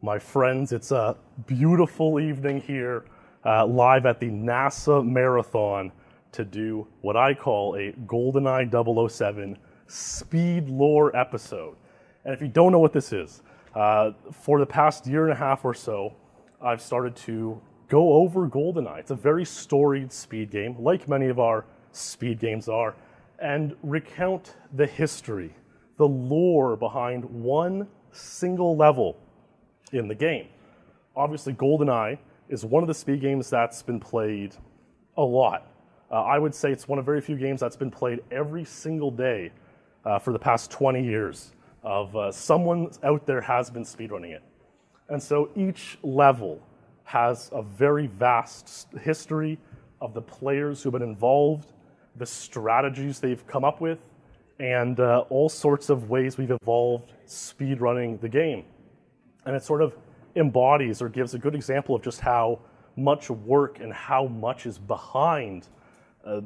My friends, it's a beautiful evening here, live at the NASA Marathon to do what I call a GoldenEye 007 SpeedLore episode. And if you don't know what this is, for the past year and a half or so, I've started to go over GoldenEye. It's a very storied speed game, like many of our speed games are, and recount the history, the lore behind one single level in the game. Obviously, GoldenEye is one of the speed games that's been played a lot. I would say it's one of very few games that's been played every single day for the past 20 years. Someone out there has been speedrunning it. And so each level has a very vast history of the players who've been involved, the strategies they've come up with, and all sorts of ways we've evolved speedrunning the game. And it sort of embodies or gives a good example of just how much work and how much is behind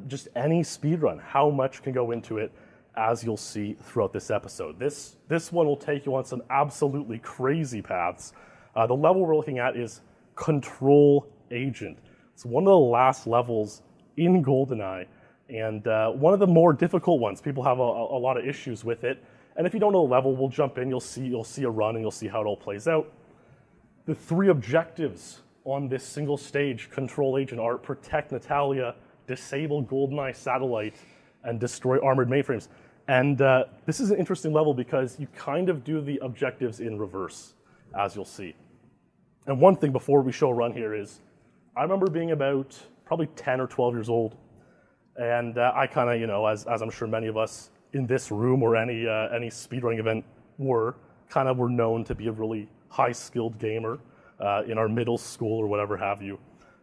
just any speedrun, how much can go into it, as you'll see throughout this episode. This one will take you on some absolutely crazy paths. The level we're looking at is Control Agent. It's one of the last levels in GoldenEye, and one of the more difficult ones. People have a lot of issues with it. And if you don't know the level, we'll jump in, you'll see a run, and you'll see how it all plays out. The three objectives on this single stage Control Agent are protect Natalia, disable GoldenEye satellite, and destroy armored mainframes. And this is an interesting level because you kind of do the objectives in reverse, as you'll see. And one thing before we show a run here is, I remember being about probably 10 or 12 years old, and I kind of, as I'm sure many of us in this room or any speedrunning event were known to be a really high-skilled gamer in our middle school or whatever have you.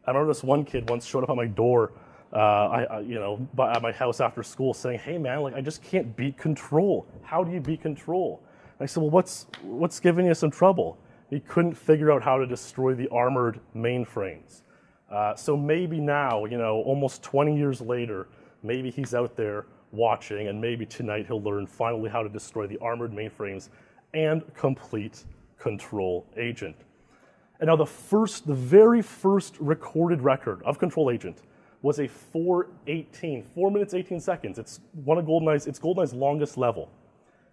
I remember this one kid once showed up at my door, at my house after school, saying, "Hey man, I just can't beat Control. How do you beat Control?" And I said, "Well, what's giving you some trouble?" He couldn't figure out how to destroy the armored mainframes. So maybe now, almost 20 years later, maybe he's out there watching, and maybe tonight he'll learn finally how to destroy the armored mainframes and complete Control Agent. And now the very first recorded record of Control Agent was a 4 minutes 18 seconds. It's GoldenEye's longest level.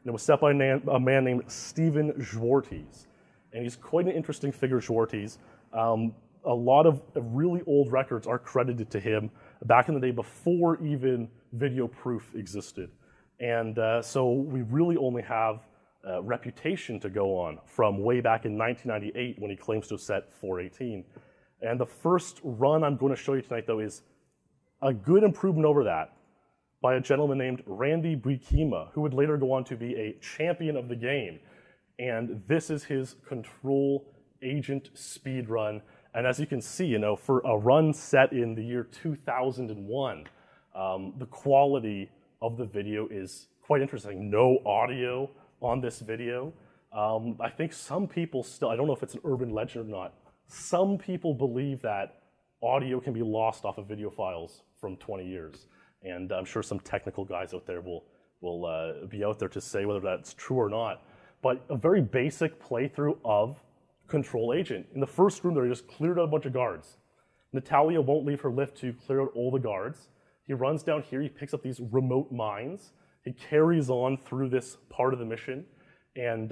And it was set by a man named Steven Zwartes. And he's quite an interesting figure, Zwartes. A lot of really old records are credited to him back in the day before even video proof existed. And so we really only have reputation to go on from way back in 1998 when he claims to have set 4:18. And the first run I'm going to show you tonight, though, is a good improvement over that by a gentleman named Randy Buikema, who would later go on to be a champion of the game. And this is his Control Agent speed run. And as you can see, for a run set in the year 2001, the quality of the video is quite interesting. No audio on this video. I think some people still, I don't know if it's an urban legend or not, some people believe that audio can be lost off of video files from 20 years. And I'm sure some technical guys out there will be out there to say whether that's true or not. But a very basic playthrough of Control Agent. In the first room there, he just cleared out a bunch of guards. Natalia won't leave her lift to clear out all the guards. He runs down here, he picks up these remote mines. He carries on through this part of the mission and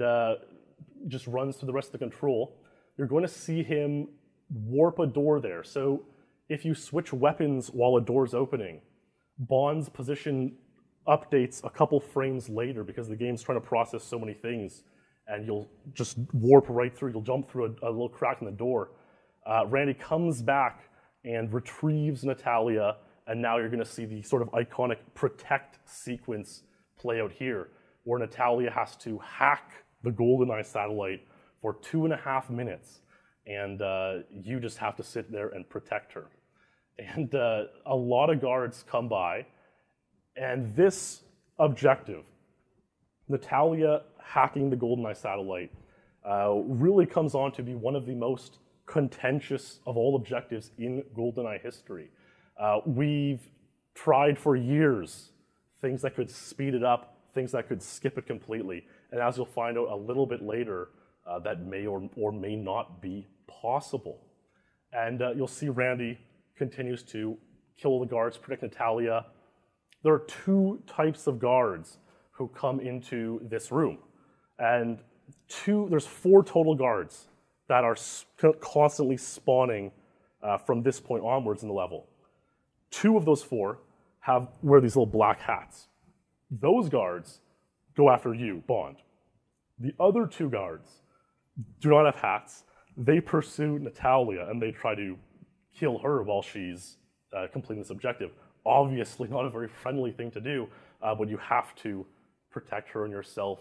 just runs through the rest of the control. You're going to see him warp a door there. So if you switch weapons while a door's opening, Bond's position updates a couple frames later because the game's trying to process so many things, and you'll just warp right through. You'll jump through a little crack in the door. Randy comes back and retrieves Natalia, and now you're going to see the sort of iconic protect sequence play out here, where Natalia has to hack the GoldenEye satellite for 2.5 minutes, and you just have to sit there and protect her. And a lot of guards come by, and this objective, Natalia hacking the GoldenEye satellite, really comes on to be one of the most contentious of all objectives in GoldenEye history. We've tried for years things that could speed it up, things that could skip it completely. And as you'll find out a little bit later, that may or may not be possible. And you'll see Randy continues to kill the guards, protect Natalia. There are two types of guards who come into this room. And there's 4 total guards that are constantly spawning from this point onwards in the level. 2 of those 4 wear these little black hats. Those guards go after you, Bond. The other 2 guards do not have hats. They pursue Natalia and they try to kill her while she's completing this objective. Obviously not a very friendly thing to do, but you have to protect her and yourself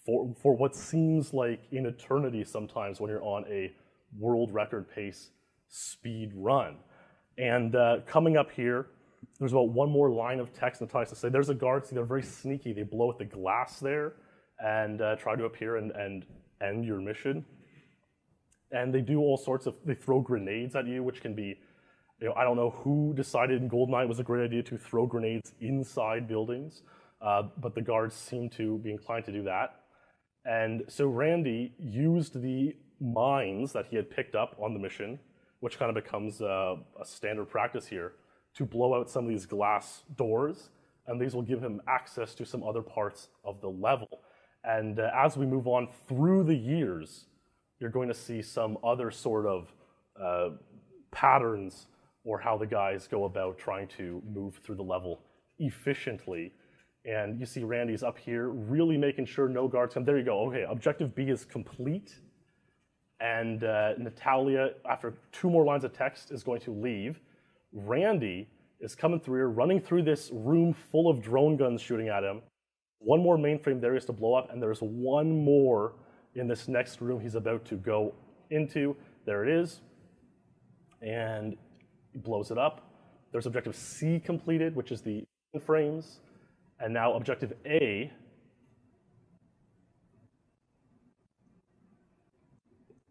for what seems like an eternity sometimes when you're on a world record pace speed run. And coming up here, there's about 1 more line of text Natalia to say. There's a guard, see, they're very sneaky. They blow at the glass there and try to appear and end your mission. And they do all sorts of, they throw grenades at you, which can be, I don't know who decided in GoldenEye it was a great idea to throw grenades inside buildings, but the guards seem to be inclined to do that. And so Randy used the mines that he had picked up on the mission, which kind of becomes a standard practice here, to blow out some of these glass doors, and these will give him access to some other parts of the level. And as we move on through the years, you're going to see some other sort of patterns or how the guys go about trying to move through the level efficiently. And you see Randy's up here really making sure no guards come. There you go. Okay, objective B is complete. And Natalia, after 2 more lines of text, is going to leave. Randy is coming through here, running through this room full of drone guns shooting at him. 1 more mainframe there is to blow up, and there's 1 more in this next room he's about to go into. There it is. And he blows it up. There's objective C completed, which is the frames. And now objective A.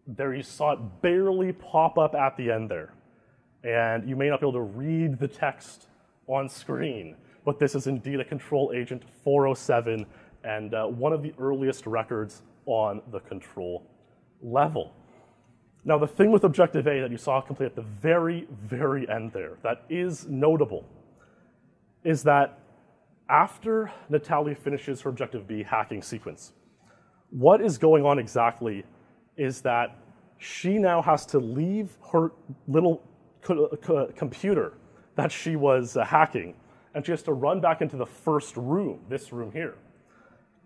There you saw it barely pop up at the end there. And you may not be able to read the text on screen, but this is indeed a Control Agent 407 and one of the earliest records on the Control level. Now, the thing with Objective A that you saw complete at the very, very end there that is notable is that after Natalia finishes her Objective B hacking sequence, what is going on exactly is that she now has to leave her little computer that she was hacking, and she has to run back into the first room, this room here.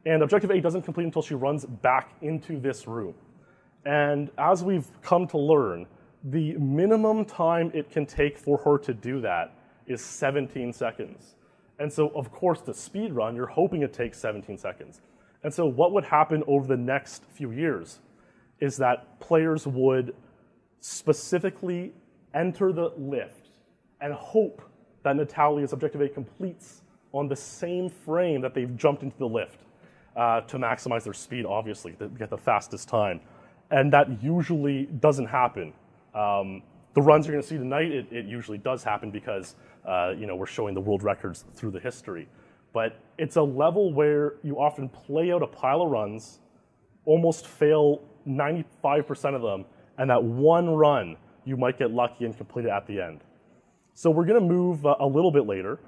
And Objective A doesn't complete until she runs back into this room. And as we've come to learn, the minimum time it can take for her to do that is 17 seconds. And so, of course, to speed run, you're hoping it takes 17 seconds. And so what would happen over the next few years is that players would specifically enter the lift and hope that Natalia's Objective A completes on the same frame that they've jumped into the lift to maximize their speed, obviously, to get the fastest time. And that usually doesn't happen. The runs you're going to see tonight, it usually does happen because we're showing the world records through the history. But it's a level where you often play out a pile of runs, almost fail 95% of them, and that 1 run, you might get lucky and complete it at the end. So we're going to move a little bit later.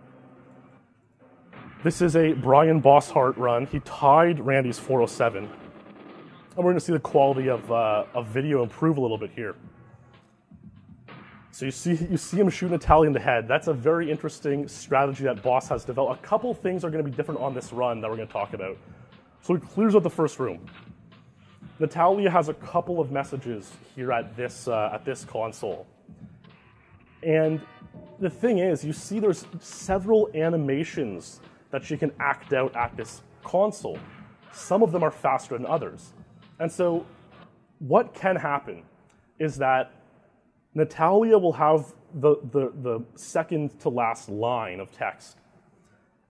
This is a Bryan Bosshardt run. He tied Randy's 407. And we're going to see the quality of video improve a little bit here. So you see him shoot Natalia in the head. That's a very interesting strategy that Boss has developed. A couple things are going to be different on this run that we're going to talk about. So he clears out the first room. Natalia has a couple of messages here at this console. And the thing is, you see there's several animations that she can act out at this console. Some of them are faster than others. And so what can happen is that Natalia will have the second to last line of text,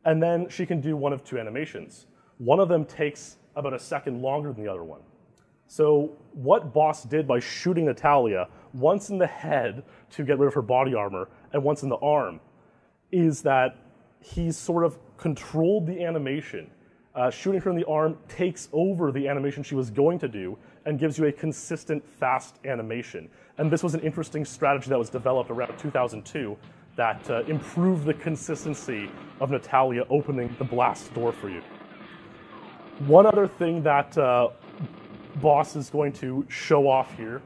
and then she can do one of 2 animations. One of them takes about a second longer than the other one. So what Boss did by shooting Natalia, once in the head to get rid of her body armor, and once in the arm, is that he's sort of controlled the animation. Shooting her in the arm takes over the animation she was going to do, and gives you a consistent, fast animation. And this was an interesting strategy that was developed around 2002 that improved the consistency of Natalia opening the blast door for you. One other thing that Boss is going to show off here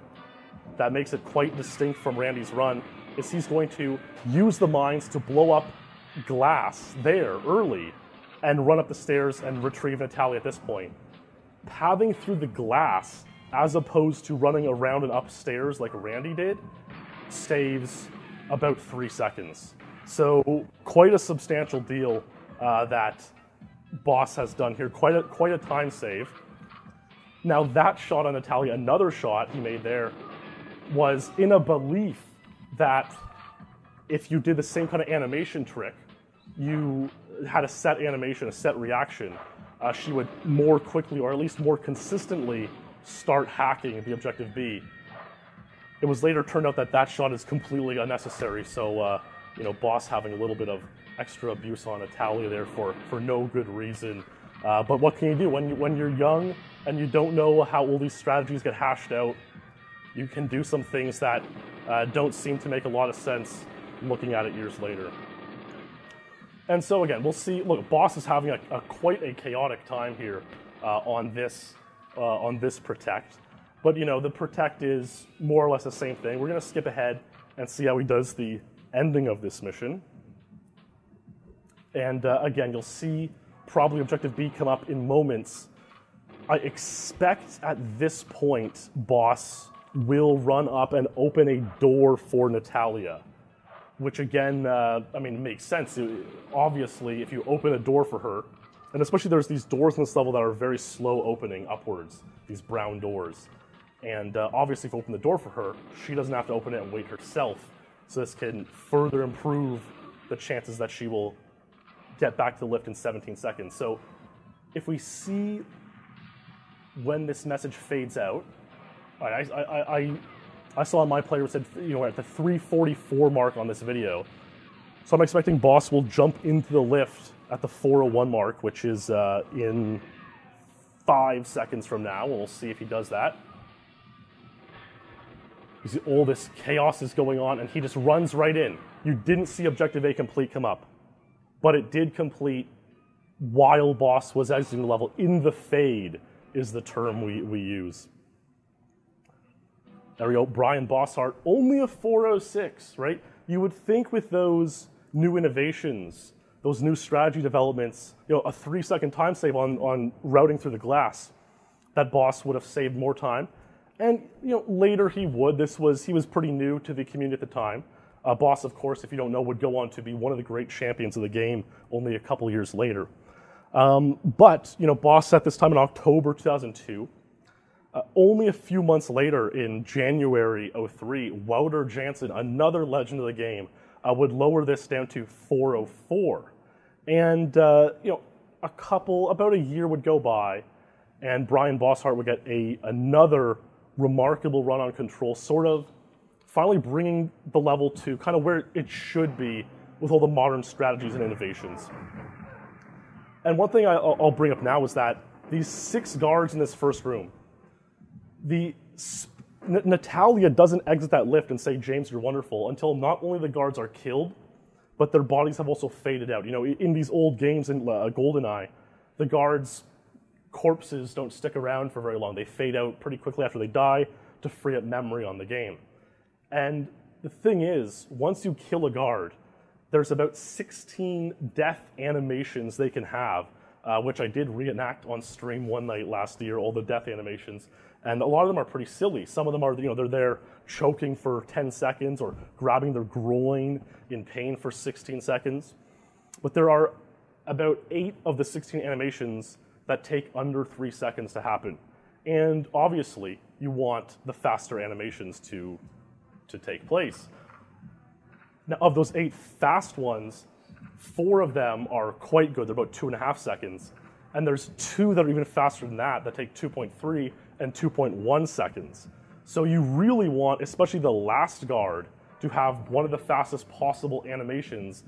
that makes it quite distinct from Randy's run is he's going to use the mines to blow up glass there early and run up the stairs and retrieve Natalia at this point. Pathing through the glass, as opposed to running around and upstairs like Randy did, saves about 3 seconds. So quite a substantial deal that Boss has done here, quite a time save. Now that shot on Natalia, another shot he made there, was in a belief that if you did the same kind of animation trick, you had a set animation, a set reaction, she would more quickly, or at least more consistently, start hacking the objective B. It was later turned out that that shot is completely unnecessary, so you know, Boss having a little bit of extra abuse on Natalia there for no good reason. But what can you do when you're young and you don't know how all these strategies get hashed out? You can do some things that don't seem to make a lot of sense looking at it years later. And so again, we'll see. Look, Boss is having quite a chaotic time here on this Protect. But you know, the Protect is more or less the same thing. We're going to skip ahead and see how he does the ending of this mission. And again, you'll see probably Objective B come up in moments. I expect at this point, Boss will run up and open a door for Natalia, which again, I mean, makes sense. Obviously, if you open a door for her, and especially there's these doors in this level that are very slow opening upwards, these brown doors. And obviously, if you open the door for her, she doesn't have to open it and wait herself. So this can further improve the chances that she will get back to the lift in 17 seconds. So if we see when this message fades out, I saw on my player said, you know, we're at the 3:44 mark on this video. So I'm expecting Boss will jump into the lift at the 4:01 mark, which is in 5 seconds from now. We'll see if he does that. You see all this chaos is going on, and he just runs right in. You didn't see Objective A complete come up, but it did complete while Boss was exiting the level. In the fade is the term we use. There we go, Bryan Bosshardt, only a 4:06, right? You would think with those new innovations, those new strategy developments, you know, a 3-second time save on routing through the glass, that Boss would have saved more time. And you know, later he would. He was pretty new to the community at the time. Boss, of course, if you don't know, would go on to be one of the great champions of the game only a couple years later. But you know, Boss at this time in October 2002. Only a few months later, in January '03, Wouter Jansen, another legend of the game, would lower this down to 4:04. And you know, about a year would go by, and Bryan Bosshardt would get another remarkable run on Control, sort of finally bringing the level to kind of where it should be with all the modern strategies and innovations. And one thing I'll bring up now is that these 6 guards in this first room, Natalia doesn't exit that lift and say, "James, you're wonderful," until not only the guards are killed, but their bodies have also faded out. You know, in these old games in GoldenEye, the guards' corpses don't stick around for very long. They fade out pretty quickly after they die to free up memory on the game. And the thing is, once you kill a guard, there's about 16 death animations they can have, which I did reenact on stream one night last year, all the death animations. And a lot of them are pretty silly. Some of them are, you know, they're there choking for 10 seconds or grabbing their groin in pain for 16 seconds. But there are about 8 of the 16 animations that take under 3 seconds to happen. And obviously, you want the faster animations to take place. Now, of those 8 fast ones, 4 of them are quite good. They're about 2.5 seconds. And there's 2 that are even faster than that take 2.3 and 2.1 seconds. So you really want, especially the last guard, to have one of the fastest possible animations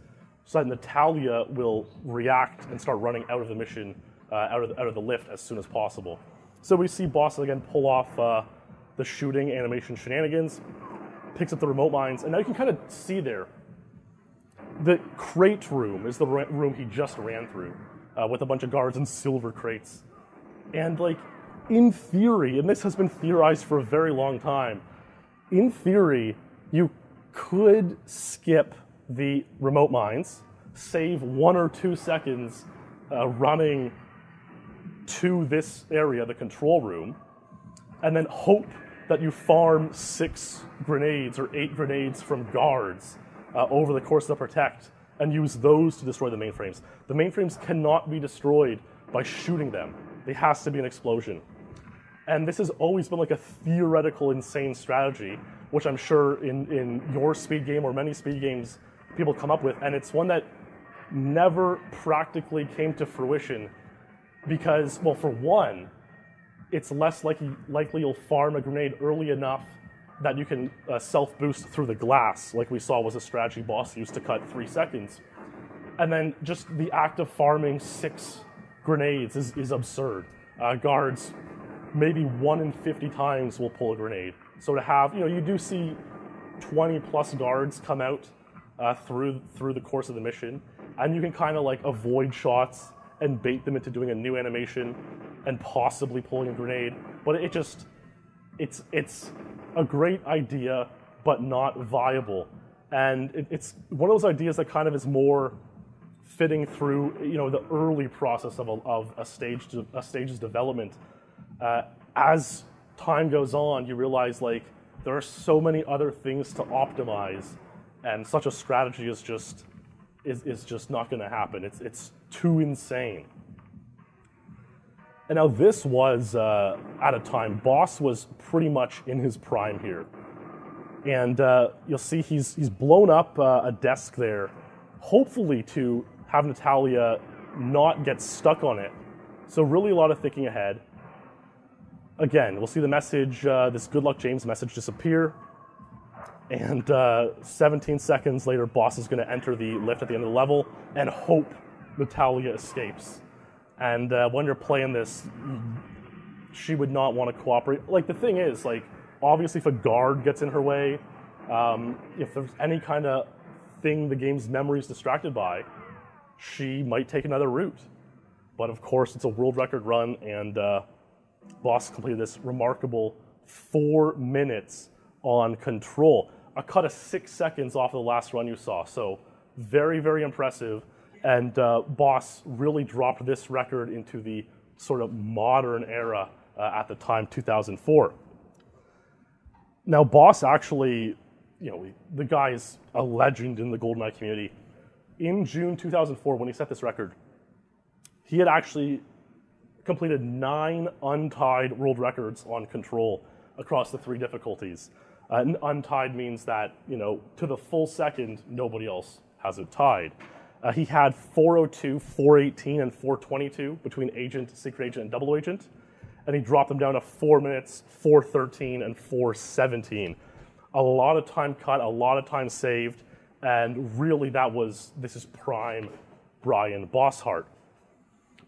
so that Natalia will react and start running out of the mission, out of the lift as soon as possible. So we see Boss again pull off the shooting animation shenanigans, picks up the remote mines, and now you can kind of see there. The crate room is the room he just ran through with a bunch of guards and silver crates. And like, in theory, and this has been theorized for a very long time, in theory, you could skip the remote mines, save 1 or 2 seconds running to this area, the control room, and then hope that you farm 6 grenades or 8 grenades from guards over the course of the Protect, and use those to destroy the mainframes. The mainframes cannot be destroyed by shooting them. There has to be an explosion. And this has always been like a theoretical, insane strategy, which I'm sure in your speed game or many speed games people come up with, and it's one that never practically came to fruition because, well, for one, it's less likely you'll farm a grenade early enough that you can self-boost through the glass, like we saw was a strategy Boss used to cut 3 seconds. And then just the act of farming 6 grenades is absurd. Guards, maybe 1 in 50 times will pull a grenade. So to have, you do see 20 plus guards come out through the course of the mission, and you can kind of like avoid shots and bait them into doing a new animation and possibly pulling a grenade. But it's a great idea, but not viable. And it's one of those ideas that kind of is more fitting through, the early process of a stage's development. As time goes on, you realize like there are so many other things to optimize, and such a strategy is just not going to happen. It's too insane. And now this was at a time Boss was pretty much in his prime here, and you'll see he's blown up a desk there, hopefully to have Natalia not get stuck on it. So really a lot of thinking ahead. Again, we'll see the message, this good luck James message disappear. And 17 seconds later, Boss is going to enter the lift at the end of the level and hope Natalia escapes. And when you're playing this, she would not want to cooperate. Like, the thing is, like, obviously if a guard gets in her way, if there's any kind of thing the game's memory is distracted by, she might take another route. But of course, it's a world record run, and Boss completed this remarkable 4 minutes on Control. A cut of 6 seconds off of the last run you saw. So very, very impressive. And Boss really dropped this record into the sort of modern era at the time, 2004. Now, Boss actually, the guy is a legend in the GoldenEye community. In June 2004, when he set this record, he had actually completed 9 untied world records on Control across the 3 difficulties. Untied means that, to the full second, nobody else has it tied. He had 402, 418, and 422 between Agent, Secret Agent, and Double Agent, and he dropped them down to 4 minutes, 413, and 417. A lot of time cut, a lot of time saved, and really this is prime Bryan Bosshardt.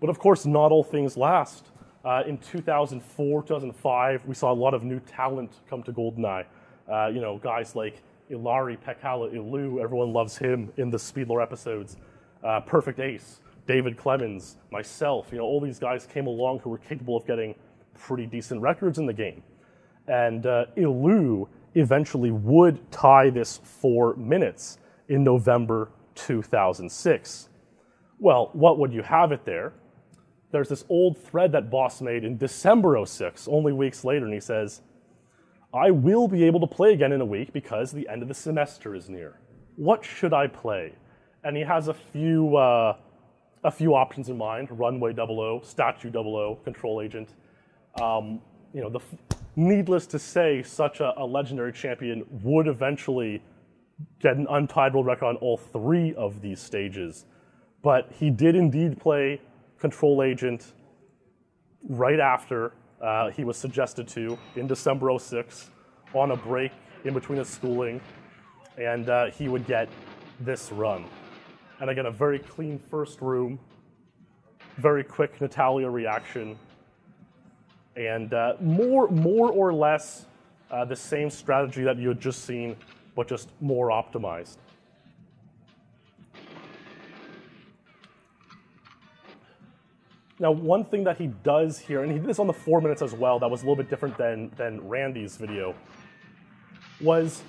But of course, not all things last. In 2004, 2005, we saw a lot of new talent come to GoldenEye. Guys like Ilari, Pekala, Ilu, everyone loves him in the SpeedLore episodes. Perfect Ace, David Clemens, myself, all these guys came along who were capable of getting pretty decent records in the game. And Ilu eventually would tie this 4 minutes in November 2006. Well, what would you have it there? There's this old thread that Boss made in December 06, only weeks later, and he says, I will be able to play again in a week because the end of the semester is near. What should I play? And he has a few options in mind: Runway 00, Statue 00, Control Agent. Needless to say, such a legendary champion would eventually get an untied world record on all 3 of these stages. But he did indeed play Control Agent right after he was suggested to in December 06 on a break in between his schooling, and he would get this run. And again, a very clean first room, very quick Natalia reaction, And more or less the same strategy that you had just seen, but just more optimized. Now, one thing that he does here, and he did this on the 4 minutes as well, that was a little bit different than Randy's video, was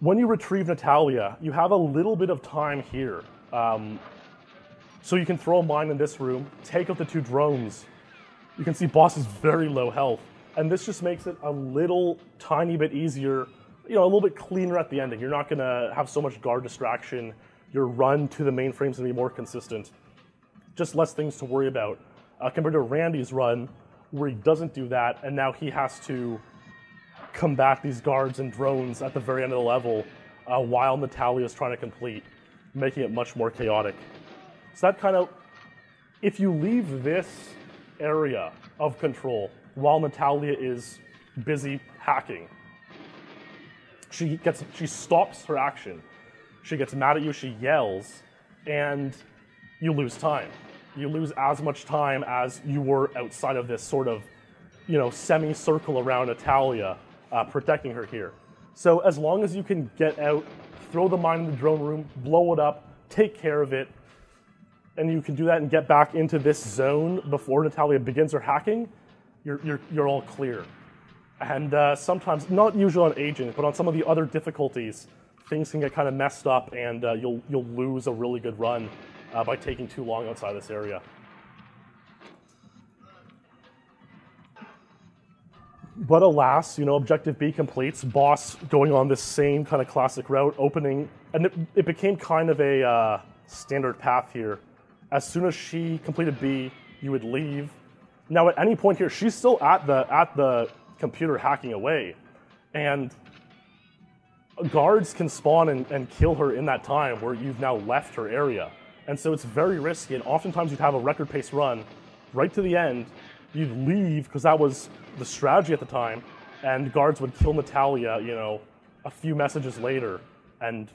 when you retrieve Natalia, you have a little bit of time here. So you can throw a mine in this room, take out the 2 drones. You can see Boss is very low health, and this just makes it a little tiny bit easier, a little bit cleaner at the ending. You're not going to have so much guard distraction. Your run to the mainframe's going to be more consistent. Just less things to worry about compared to Randy's run, where he doesn't do that, and now he has to combat these guards and drones at the very end of the level while Natalia is trying to complete, making it much more chaotic. So that kind of, if you leave this area of control while Natalia is busy hacking, she stops her action. She gets mad at you, she yells, and you lose time. You lose as much time as you were outside of this sort of, semicircle around Natalia, protecting her here. So as long as you can get out, throw the mine in the drone room, blow it up, take care of it, and you can do that and get back into this zone before Natalia begins her hacking, you're all clear. And sometimes, not usually on Agent, but on some of the other difficulties, things can get kind of messed up, and you'll lose a really good run by taking too long outside this area. But alas, Objective B completes, Boss going on this same kind of classic route, opening, and it became kind of a standard path here. As soon as she completed B, you would leave. Now at any point here, she's still at the computer hacking away, and guards can spawn and kill her in that time where you've now left her area. And so it's very risky, and oftentimes you'd have a record pace run right to the end, you'd leave because that was the strategy at the time, and guards would kill Natalia, a few messages later, and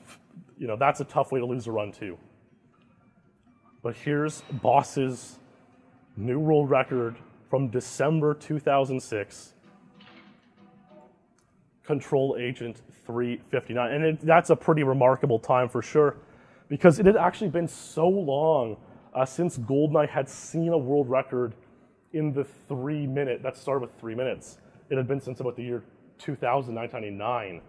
that's a tough way to lose a run too. But here's Boss's new world record from December 2006. Control Agent 359, and that's a pretty remarkable time for sure, because it had actually been so long since GoldenEye had seen a world record in the 3 minute, that started with 3 minutes. It had been since about the year 2000, 1999.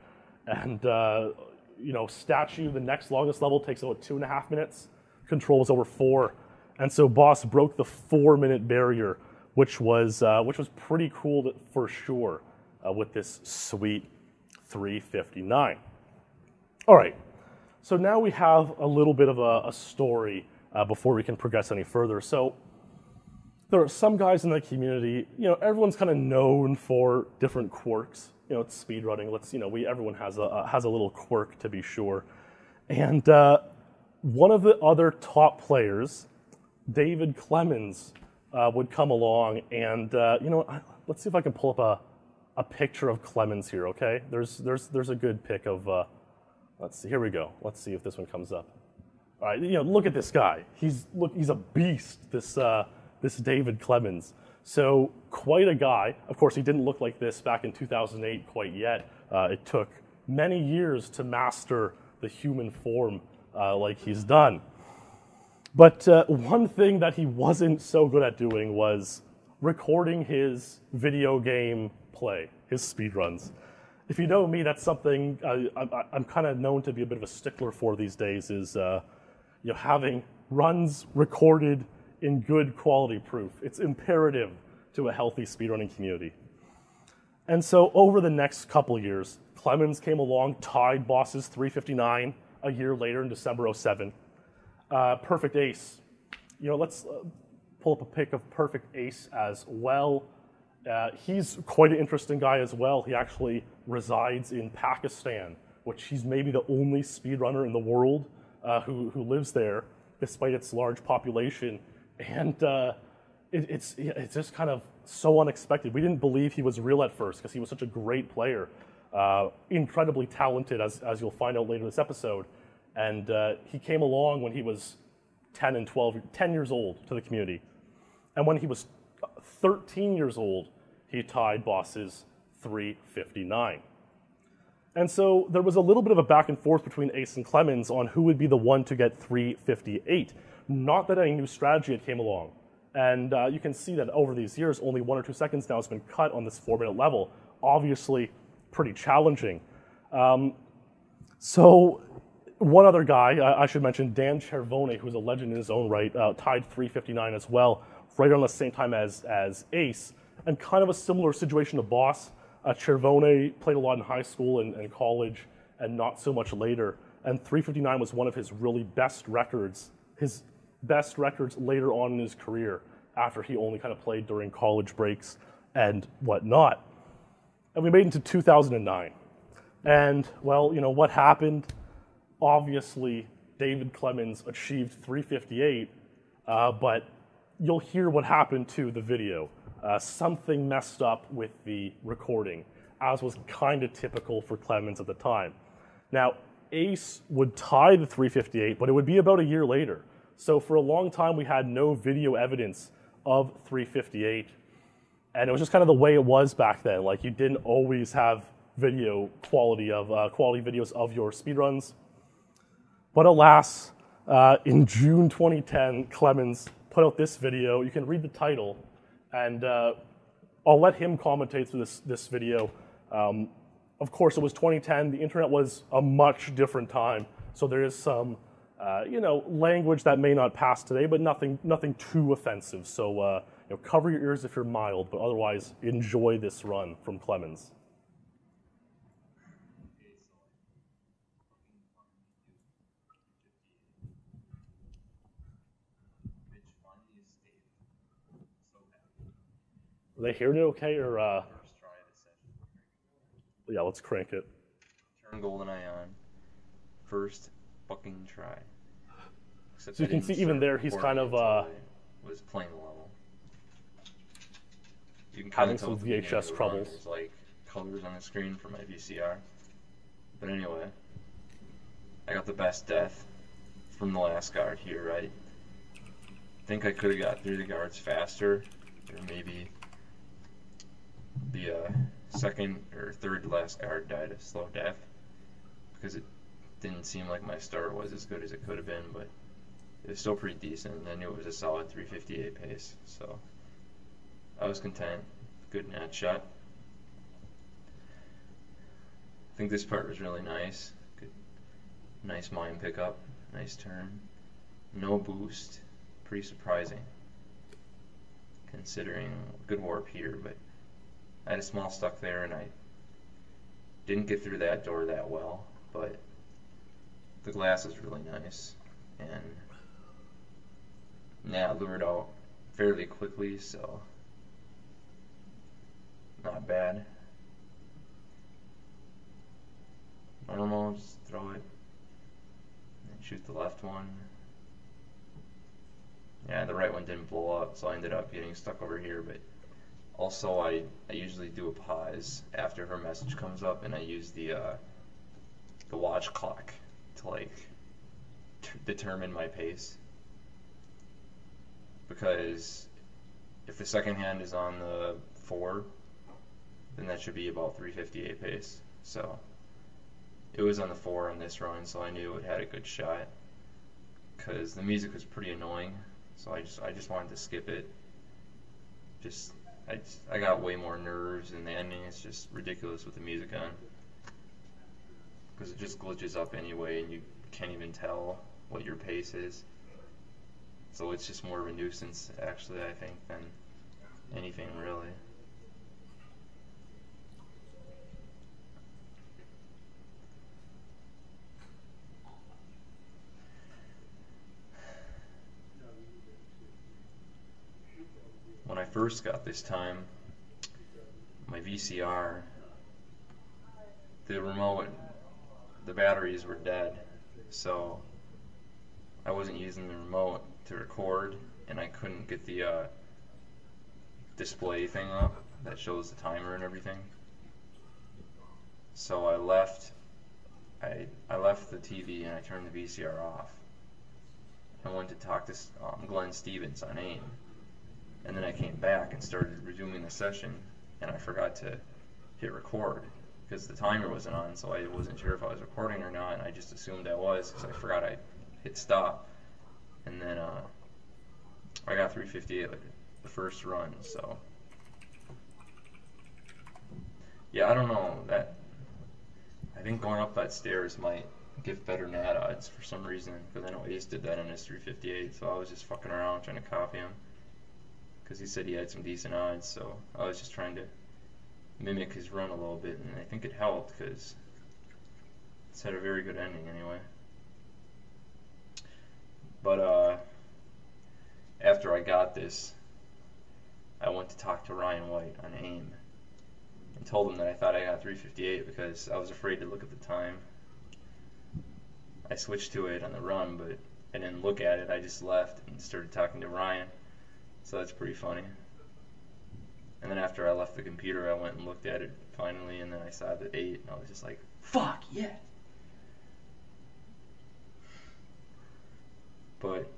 And, Statue, the next longest level, takes about 2.5 minutes. Control was over 4. And so Boss broke the 4-minute barrier, which was pretty cool for sure with this sweet 359. All right. So now we have a little bit of a story before we can progress any further. So there are some guys in the community, everyone's kind of known for different quirks. It's speedrunning. Everyone has a little quirk, to be sure. And one of the other top players, David Clemens, would come along, and let's see if I can pull up a picture of Clemens here. Okay, there's a good pic of. Let's see. Here we go. Let's see if this one comes up. All right, look at this guy. He's a beast. This David Clemens. So quite a guy. Of course, he didn't look like this back in 2008 quite yet. It took many years to master the human form like he's done. But one thing that he wasn't so good at doing was recording his video game play, his speedruns. If you know me, that's something I'm kind of known to be a bit of a stickler for these days, is having runs recorded in good quality proof. It's imperative to a healthy speedrunning community. And so over the next couple years, Clemens came along, tied Boss's 359 a year later in December 07. Perfect Ace. Let's pull up a pic of Perfect Ace as well. He's quite an interesting guy as well. He actually resides in Pakistan, which he's maybe the only speedrunner in the world who lives there, despite its large population. And it's just kind of so unexpected. We didn't believe he was real at first because he was such a great player, incredibly talented, as you'll find out later in this episode. And he came along when he was 10 years old to the community. And when he was 13 years old, he tied Boss's 3:59. And so there was a little bit of a back and forth between Ace and Clemens on who would be the one to get 3:58. Not that any new strategy had came along. And you can see that over these years, only 1 or 2 seconds now has been cut on this 4-minute level. Obviously, pretty challenging. So one other guy, I should mention, Dan Cervone, who's a legend in his own right, tied 3:59 as well, right around the same time as Ace. And kind of a similar situation to Boss. Cervone played a lot in high school and college, and not so much later. And 3:59 was one of his really best records, his best records later on in his career, after he only kind of played during college breaks and whatnot. And we made it to 2009. And, well, you know, what happened? Obviously, David Clemens achieved 3:58, but you'll hear what happened to the video. Something messed up with the recording, as was kind of typical for Clemens at the time. Now, Ace would tie the 3:58, but it would be about a year later. So for a long time, we had no video evidence of 3:58. And it was just kind of the way it was back then. Like, you didn't always have video quality videos of your speedruns. But alas, in June 2010, Clemens put out this video. You can read the title, and I'll let him commentate through this video. Of course, it was 2010. The internet was a much different time, so there is some, language that may not pass today, but nothing too offensive. So, cover your ears if you're mild, but otherwise, enjoy this run from Clemens. Are they hearing it okay, or yeah, let's crank it. Turn GoldenEye on. First fucking try. Except so you can see even there, he's kind of was playing the level. You can having some VHS troubles. There's like colors on the screen for my VCR. But anyway, I got the best death from the last guard here, right? I think I could have got through the guards faster, or maybe the second or third last guard died a slow death, because it didn't seem like my start was as good as it could have been, but it was still pretty decent, and I knew it was a solid 3:58 pace, so I was content. Good nat shot. I think this part was really nice. Good, nice mine pickup, nice turn. No boost, pretty surprising, considering good warp here, but I had a small stuck there, and I didn't get through that door that well, but the glass is really nice, and yeah, lured out fairly quickly, so not bad. Normal, just throw it and shoot the left one. Yeah, the right one didn't blow up, so I ended up getting stuck over here, but also I usually do a pause after her message comes up, and I use the watch clock to like determine my pace, because if the second hand is on the 4, then that should be about 3:58 pace. So it was on the 4 on this run, so I knew it had a good shot, because the music was pretty annoying, so I just wanted to skip it. I got way more nerves, and the ending is just ridiculous with the music on, because it just glitches up anyway, and you can't even tell what your pace is. So it's just more of a nuisance, actually, I think, than anything really. When I first got this time, my VCR, the remote, the batteries were dead, so I wasn't using the remote to record, and I couldn't get the display thing up that shows the timer and everything. So I left the TV and I turned the VCR off. I went to talk to Glenn Stevens on AIM, And then I came back and started resuming the session, and I forgot to hit record because the timer wasn't on, so I wasn't sure if I was recording or not, and I just assumed I was because I forgot I hit stop. And then I got 358 like the first run, so yeah, I don't know, that I think going up that stairs might give better nat odds for some reason, because I know Ace did that on his 358, so I was just fucking around trying to copy him because he said he had some decent odds, so I was just trying to mimic his run a little bit, and I think it helped because it's had a very good ending anyway. But after I got this, I went to talk to Ryan White on AIM and told him that I thought I got 358 because I was afraid to look at the time. I switched to it on the run, but I didn't look at it. I just left and started talking to Ryan. So that's pretty funny. And then after I left the computer, I went and looked at it finally, and then I saw the 8, and I was just like, fuck, yeah! But,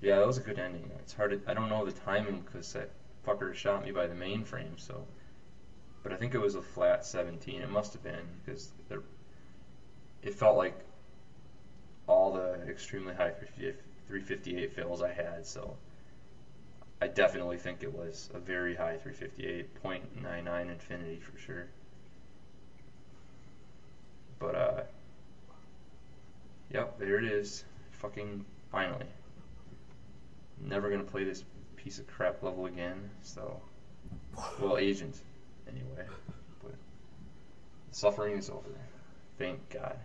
yeah, that was a good ending. It's hard to, I don't know the timing because that fucker shot me by the mainframe, so. But I think it was a flat 17. It must have been, because it felt like all the extremely high 358 fills I had, so. I definitely think it was a very high 358, 0.99 infinity for sure. But, yep, there it is. Fucking finally. Never gonna play this piece of crap level again, so. Well, Agent, anyway. But the suffering is over. Thank God.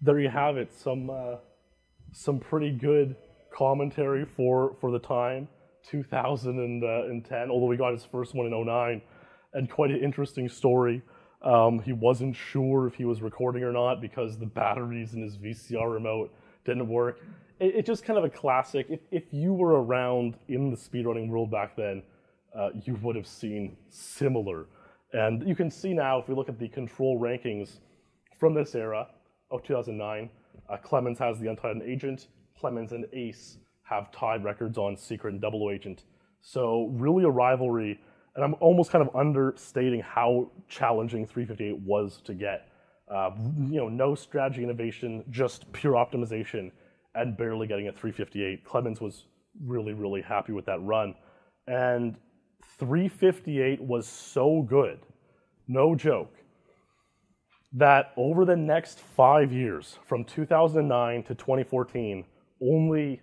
There you have it. Some pretty good commentary for the time, 2010, although we got his first one in 2009, and quite an interesting story. He wasn't sure if he was recording or not because the batteries in his VCR remote didn't work. It's just kind of a classic. If you were around in the speedrunning world back then, you would have seen similar. And you can see now, if we look at the control rankings from this era of 2009, Clemens has the Untitled Agent. Clemens and Ace have tied records on Secret and 00 Agent. So really a rivalry, and I'm almost kind of understating how challenging 358 was to get. No strategy innovation, just pure optimization, and barely getting a 358. Clemens was really, really happy with that run. And 358 was so good, no joke, that over the next 5 years, from 2009 to 2014, only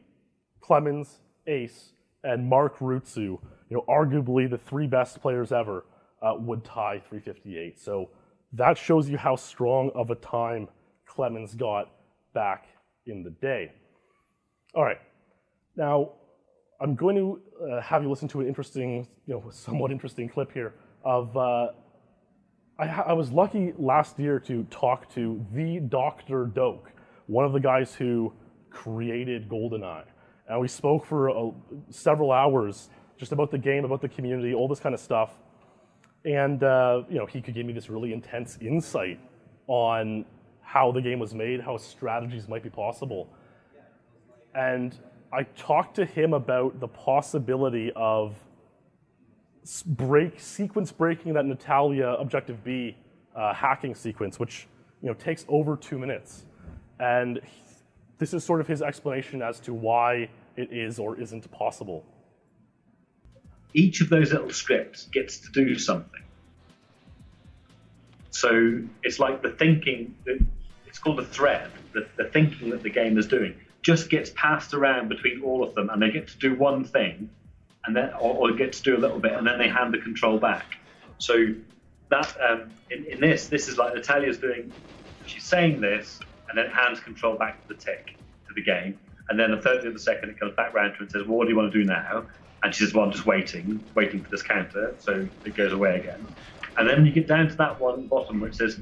Clemens, Ace, and Mark Rutsu, arguably the 3 best players ever, would tie 358. So that shows you how strong of a time Clemens got back in the day. All right, now I'm going to have you listen to an interesting, somewhat interesting clip here of. I was lucky last year to talk to the Dr. Doak, one of the guys who created GoldenEye. And we spoke for several hours just about the game, about the community, all this kind of stuff. And, he could give me this really intense insight on how the game was made, how strategies might be possible. And I talked to him about the possibility of sequence breaking that Natalia Objective B hacking sequence, which takes over 2 minutes. And this is sort of his explanation as to why it is or isn't possible. Each of those little scripts gets to do something. So it's like the thinking, it's called a thread, the thinking that the game is doing just gets passed around between all of them, and they get to do one thing, and then or get to do a little bit, and then they hand the control back. So that in this is like Natalia's doing, she's saying this, and then hands control back to the tick, to the game, and then a third of the second it comes back round to her and says, well, what do you want to do now? And she says, well, I'm just waiting for this counter, so it goes away again. And then you get down to that one bottom where it says,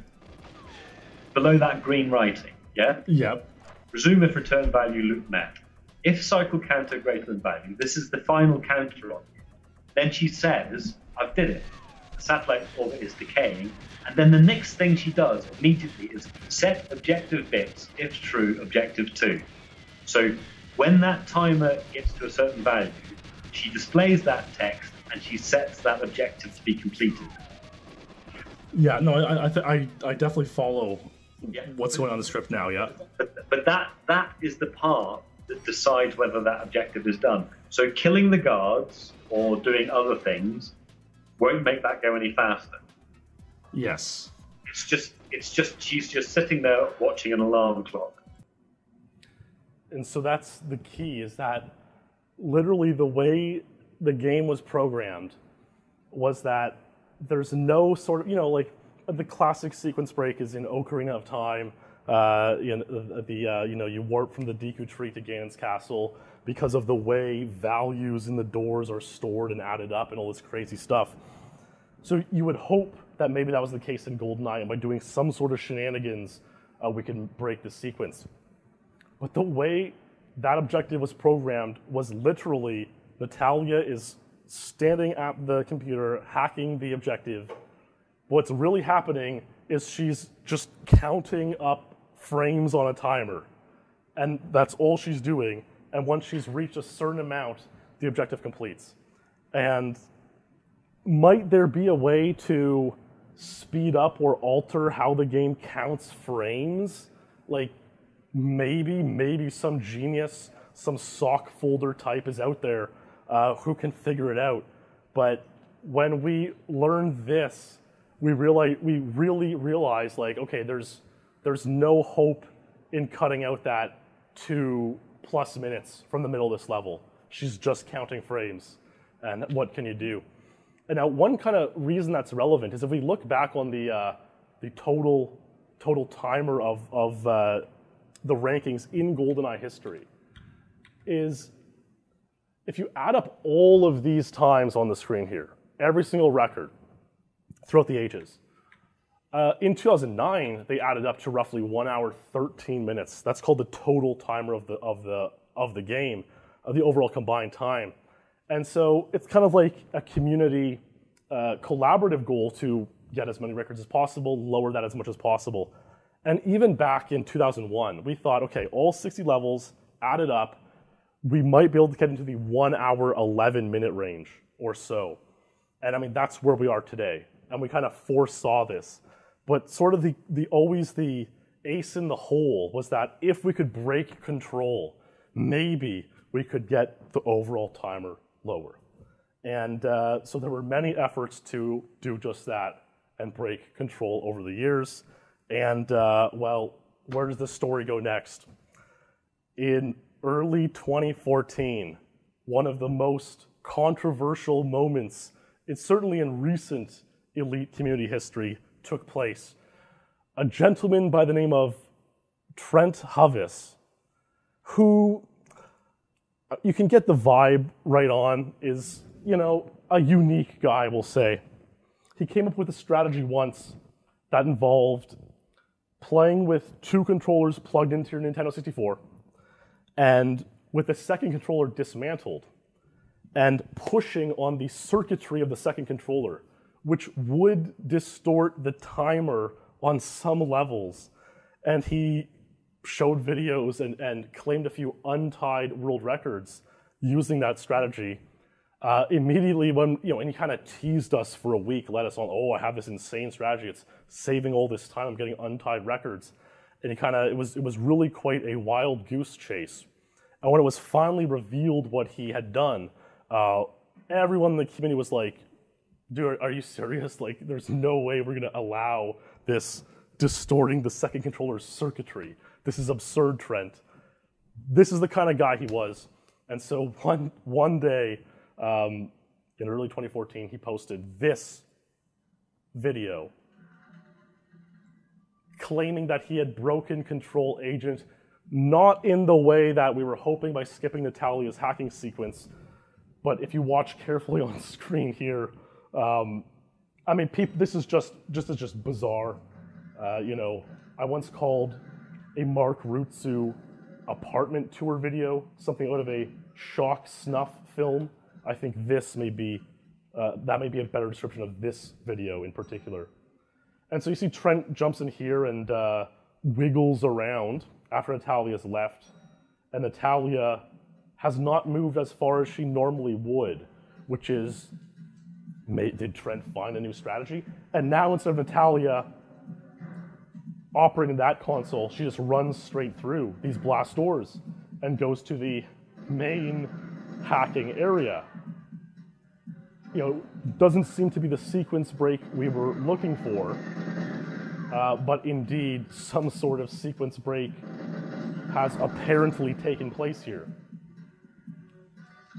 below that green writing, yeah? Yep. Resume if return value loop met. If cycle counter greater than value, this is the final counter on you. Then she says, I've did it. The satellite orbit is decaying. And then the next thing she does immediately is set objective bits, if true, objective 2. So when that timer gets to a certain value, she displays that text and she sets that objective to be completed. Yeah, no, I definitely follow Yeah. what's going on in the script now, yeah. But that is the part that decides whether that objective is done. So killing the guards or doing other things won't make that go any faster. Yes. It's just she's just sitting there watching an alarm clock. And so that's the key, is that literally the way the game was programmed was that there's no sort of, like the classic sequence break is in Ocarina of Time. You warp from the Deku Tree to Ganon's castle because of the way values in the doors are stored and added up and all this crazy stuff. So you would hope that maybe that was the case in GoldenEye, and by doing some sort of shenanigans, we can break the sequence. But the way that objective was programmed was literally Natalia is standing at the computer, hacking the objective. What's really happening is she's just counting up frames on a timer. And that's all she's doing. And once she's reached a certain amount, the objective completes. And might there be a way to speed up or alter how the game counts frames? Like, maybe some genius, some sock folder type is out there who can figure it out. But when we learned this, we really realized, like, okay, there's no hope in cutting out that 2+ minutes from the middle of this level. She's just counting frames, and what can you do? And now, one kind of reason that's relevant is if we look back on the total timer of the rankings in GoldenEye history, is if you add up all of these times on the screen here, every single record throughout the ages, in 2009 they added up to roughly 1 hour 13 minutes. That's called the total timer of the game, of the overall combined time. And so it's kind of like a community collaborative goal to get as many records as possible, lower that as much as possible. And even back in 2001, we thought, okay, all 60 levels added up, we might be able to get into the 1 hour 11 minute range or so. And I mean, that's where we are today. And we kind of foresaw this. But sort of always the ace in the hole was that if we could break control, maybe we could get the overall timer lower. And so there were many efforts to do just that and break control over the years. And well, where does the story go next? In early 2014, one of the most controversial moments, it's certainly in recent Elite community history, took place. A gentleman by the name of Trent Hovis, who you can get the vibe right on, is, a unique guy, we'll say. He came up with a strategy once that involved playing with 2 controllers plugged into your Nintendo 64, and with the second controller dismantled, and pushing on the circuitry of the second controller, which would distort the timer on some levels. And he showed videos and claimed a few untied world records using that strategy. Immediately when, and he kind of teased us for a week, let us on, oh, I have this insane strategy, it's saving all this time, I'm getting untied records. And it was really quite a wild goose chase. And when it was finally revealed what he had done, everyone in the community was like, dude, are you serious? Like, there's no way we're gonna allow this distorting the second controller's circuitry. This is absurd, Trent. This is the kind of guy he was. And so one day, in early 2014, he posted this video claiming that he had broken Control Agent, not in the way that we were hoping by skipping Natalia's hacking sequence, but if you watch carefully on screen here, I mean, this is just bizarre. I once called a Mark Rutsu apartment tour video something out of a shock snuff film. I think this may be that may be a better description of this video in particular. And so you see Trent jumps in here and wiggles around after Natalia's left, and Natalia has not moved as far as she normally would, which is, did Trent find a new strategy? And now instead of Natalia operating that console, she just runs straight through these blast doors and goes to the main hacking area. You know, doesn't seem to be the sequence break we were looking for, but indeed some sort of sequence break has apparently taken place here.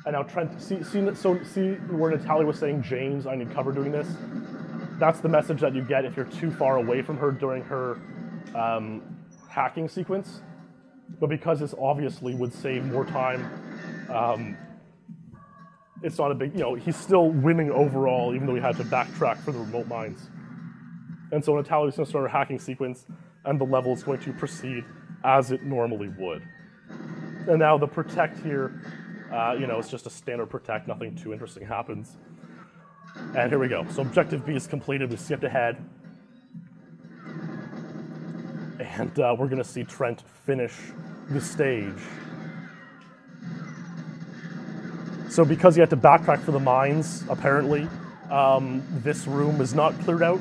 And now Trent, see where Natalia was saying, James, I need cover doing this? That's the message that you get if you're too far away from her during her hacking sequence. But because this obviously would save more time, it's not a big, you know, he's still winning overall, even though he had to backtrack for the remote mines. And so Natalia's going to start her hacking sequence, and the level is going to proceed as it normally would. And now the protect here, you know, it's just a standard protect, nothing too interesting happens. And here we go. So objective B is completed, we skipped ahead. And we're going to see Trent finish the stage. So because he had to backtrack for the mines, apparently, this room is not cleared out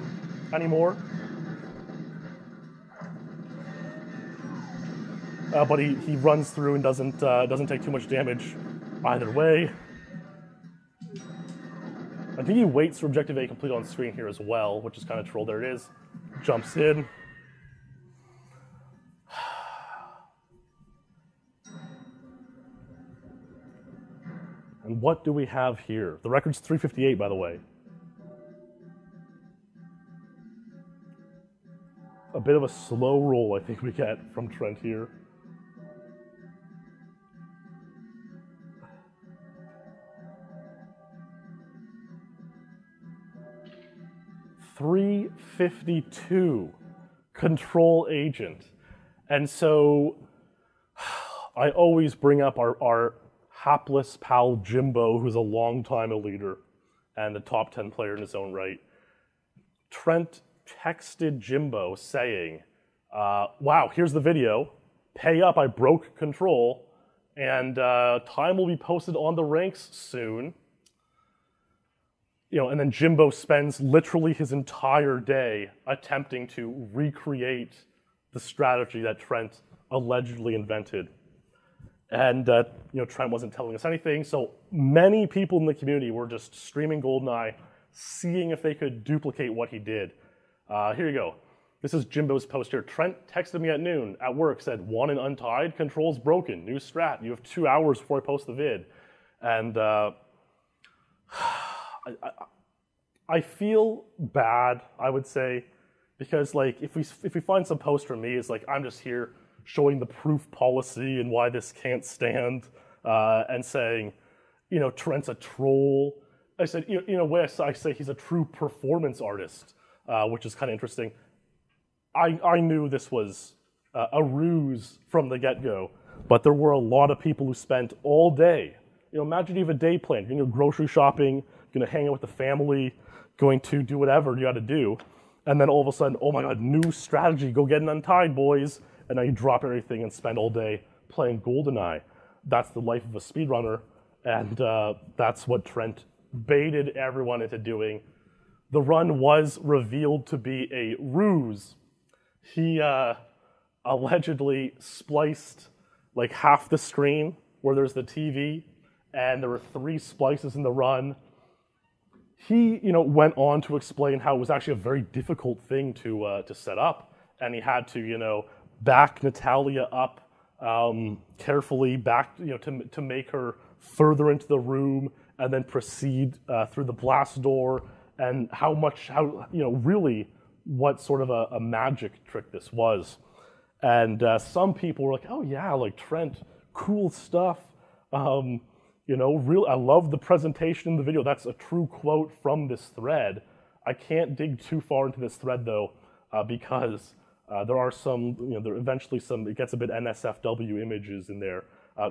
anymore. But he runs through and doesn't take too much damage either way. I think he waits for objective A complete on screen here as well, which is kind of troll. There it is. Jumps in. And what do we have here? The record's 358, by the way. A bit of a slow roll, I think we get from Trent here. .352 control agent. And so I always bring up our hapless pal Jimbo, who's a longtime leader and a top 10 player in his own right. Trent texted Jimbo saying, wow, here's the video, pay up, I broke control, and time will be posted on the ranks soon. You know, and then Jimbo spends literally his entire day attempting to recreate the strategy that Trent allegedly invented. And you know, Trent wasn't telling us anything, so many people in the community were just streaming GoldenEye, seeing if they could duplicate what he did. Here you go. This is Jimbo's post here. Trent texted me at noon at work, said, "One in Untied, control's broken, new strat. You have 2 hours before I post the vid." And I feel bad, I would say, because like if we find some post from me, it's like I'm just here showing the proof policy and why this can't stand, and saying, you know, Trent's a troll. I said, in a way, I say he's a true performance artist, which is kind of interesting. I knew this was a ruse from the get-go, but there were a lot of people who spent all day. You know, imagine you have a day plan. You're going to go grocery shopping, going to hang out with the family, going to do whatever you got to do, and then all of a sudden, oh my God, new strategy, go get an Untied, boys. And now you drop everything and spend all day playing GoldenEye. That's the life of a speedrunner, and that's what Trent baited everyone into doing. The run was revealed to be a ruse. He allegedly spliced like half the screen where there's the TV, and there were 3 splices in the run. He, you know, went on to explain how it was actually a very difficult thing to set up, and he had to, you know, back Natalia up carefully, back, you know, to make her further into the room, and then proceed through the blast door, and how you know, really what sort of a magic trick this was. And some people were like, oh yeah, like Trent, cool stuff. You know, I love the presentation in the video. That's a true quote from this thread. I can't dig too far into this thread though, because there are some, you know, there eventually it gets a bit NSFW images in there.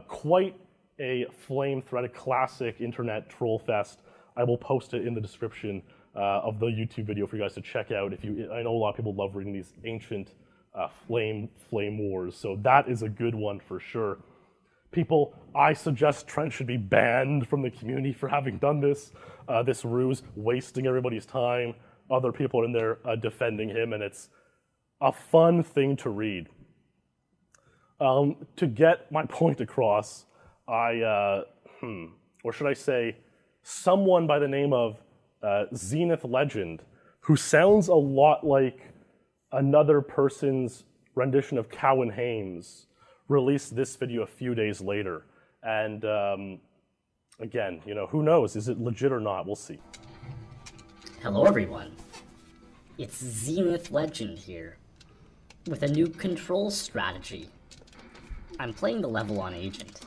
Quite a flame thread, a classic internet troll fest. I will post it in the description of the YouTube video for you guys to check out. I know a lot of people love reading these ancient flame wars, so that is a good one for sure. people, I suggest Trent should be banned from the community for having done this, this ruse, wasting everybody's time. Other people are in there defending him, and it's a fun thing to read. To get my point across, or should I say, someone by the name of Zenith Legend, who sounds a lot like another person's rendition of Cowan Hames, released this video a few days later. And again, you know, who knows? Is it legit or not? We'll see. Hello everyone. It's Zenith Legend here, with a new control strategy. I'm playing the level on Agent,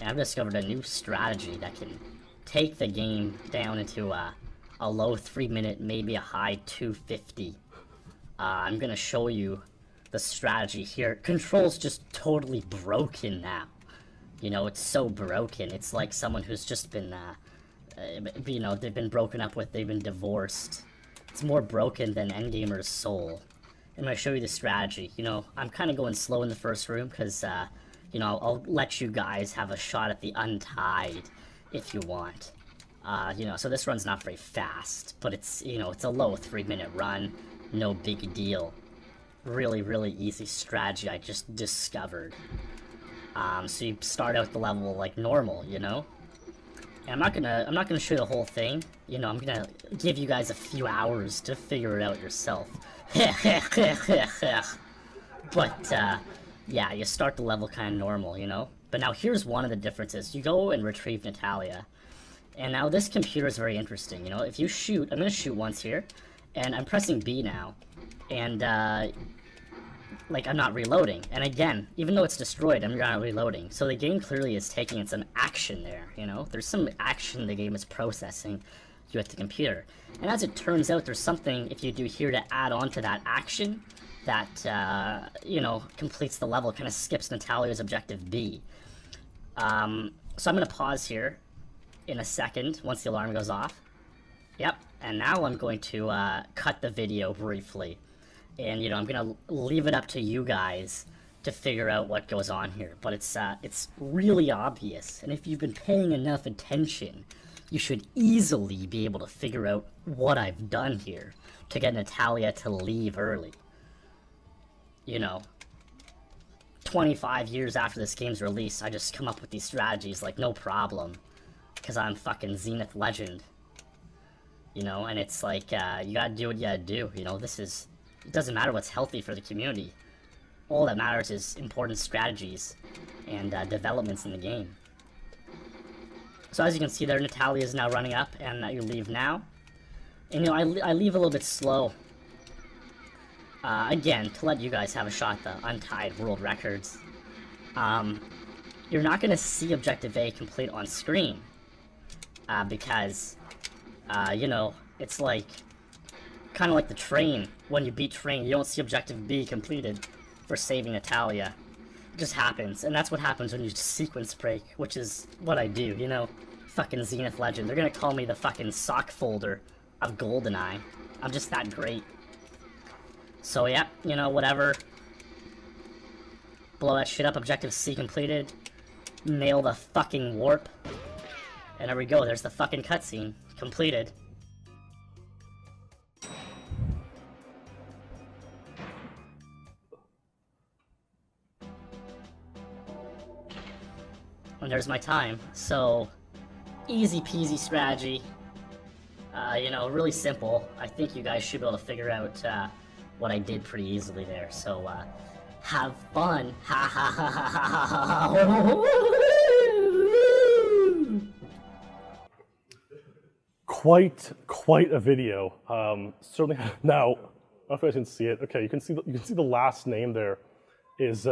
and I've discovered a new strategy that can take the game down into a low 3-minute, maybe a high 250. I'm gonna show you the strategy here. Control's just totally broken now. You know, it's so broken. It's like someone who's just been, you know, they've been broken up with, they've been divorced. It's more broken than Endgamer's soul. I'm gonna show you the strategy. You know, I'm kind of going slow in the first room because, you know, I'll let you guys have a shot at the Untied if you want. You know, so this run's not very fast, but it's, you know, it's a low 3-minute run, no big deal. Really, really easy strategy I just discovered. So you start out the level like normal, you know? And I'm not gonna show you the whole thing, you know, I'm gonna give you guys a few hours to figure it out yourself. But, yeah, you start the level kind of normal, you know? But now here's one of the differences. You go and retrieve Natalia. And now this computer is very interesting, you know? If you shoot, I'm gonna shoot once here, and I'm pressing B now. And, like, I'm not reloading. And again, even though it's destroyed, I'm not reloading. So the game clearly is taking some action there, you know? There's some action the game is processing you at the computer. And as it turns out, there's something, if you do here, to add on to that action that, you know, completes the level, kind of skips Natalia's objective B. So I'm going to pause here in a second once the alarm goes off. Yep, and now I'm going to cut the video briefly. And, you know, I'm going to leave it up to you guys to figure out what goes on here. But it's really obvious, and if you've been paying enough attention, you should easily be able to figure out what I've done here to get Natalia to leave early. You know, 25 years after this game's release, I just come up with these strategies like no problem. Because I'm fucking Zenith Legend. You know, and it's like, you gotta do what you gotta do. You know, this is, it doesn't matter what's healthy for the community. All that matters is important strategies and developments in the game. So as you can see there, Natalia is now running up, and you leave now. And, you know, I leave a little bit slow. Again, to let you guys have a shot at the Untied World Records. You're not going to see Objective A complete on screen. Because, you know, it's like, kind of like the train. When you beat train, you don't see Objective B completed for saving Natalia. It just happens, and that's what happens when you sequence break, which is what I do, you know? Fucking Zenith Legend. They're gonna call me the fucking sock folder of GoldenEye. I'm just that great. So yeah, you know, whatever. Blow that shit up, Objective C completed. Nail the fucking warp. And there we go, there's the fucking cutscene. Completed. And there's my time. So, easy peasy strategy. You know, really simple. I think you guys should be able to figure out what I did pretty easily there. So, have fun. Ha ha ha ha ha ha. Quite a video. Certainly now. I don't know if you guys can see it. Okay, you can see the last name there is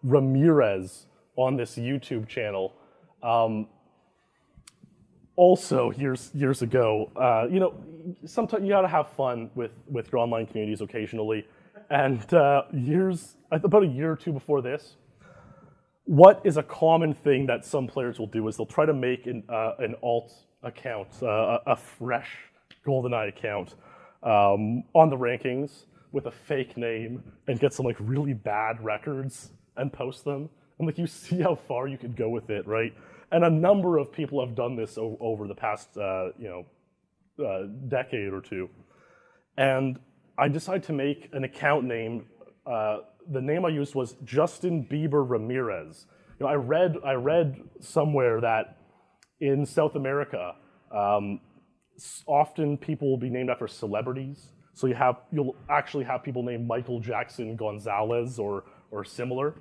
Ramirez on this YouTube channel. Also, years ago, you know, sometimes you gotta have fun with your online communities occasionally. And about a year or two before this, what is a common thing that some players will do is they'll try to make an alt account, a fresh GoldenEye account on the rankings with a fake name and get some like really bad records and post them And like you see how far you could go with it, right? And a number of people have done this over the past, decade or two. And I decided to make an account name. The name I used was Justin Bieber Ramirez. You know, I read somewhere that in South America, often people will be named after celebrities. So you'll actually have people named Michael Jackson Gonzalez or similar.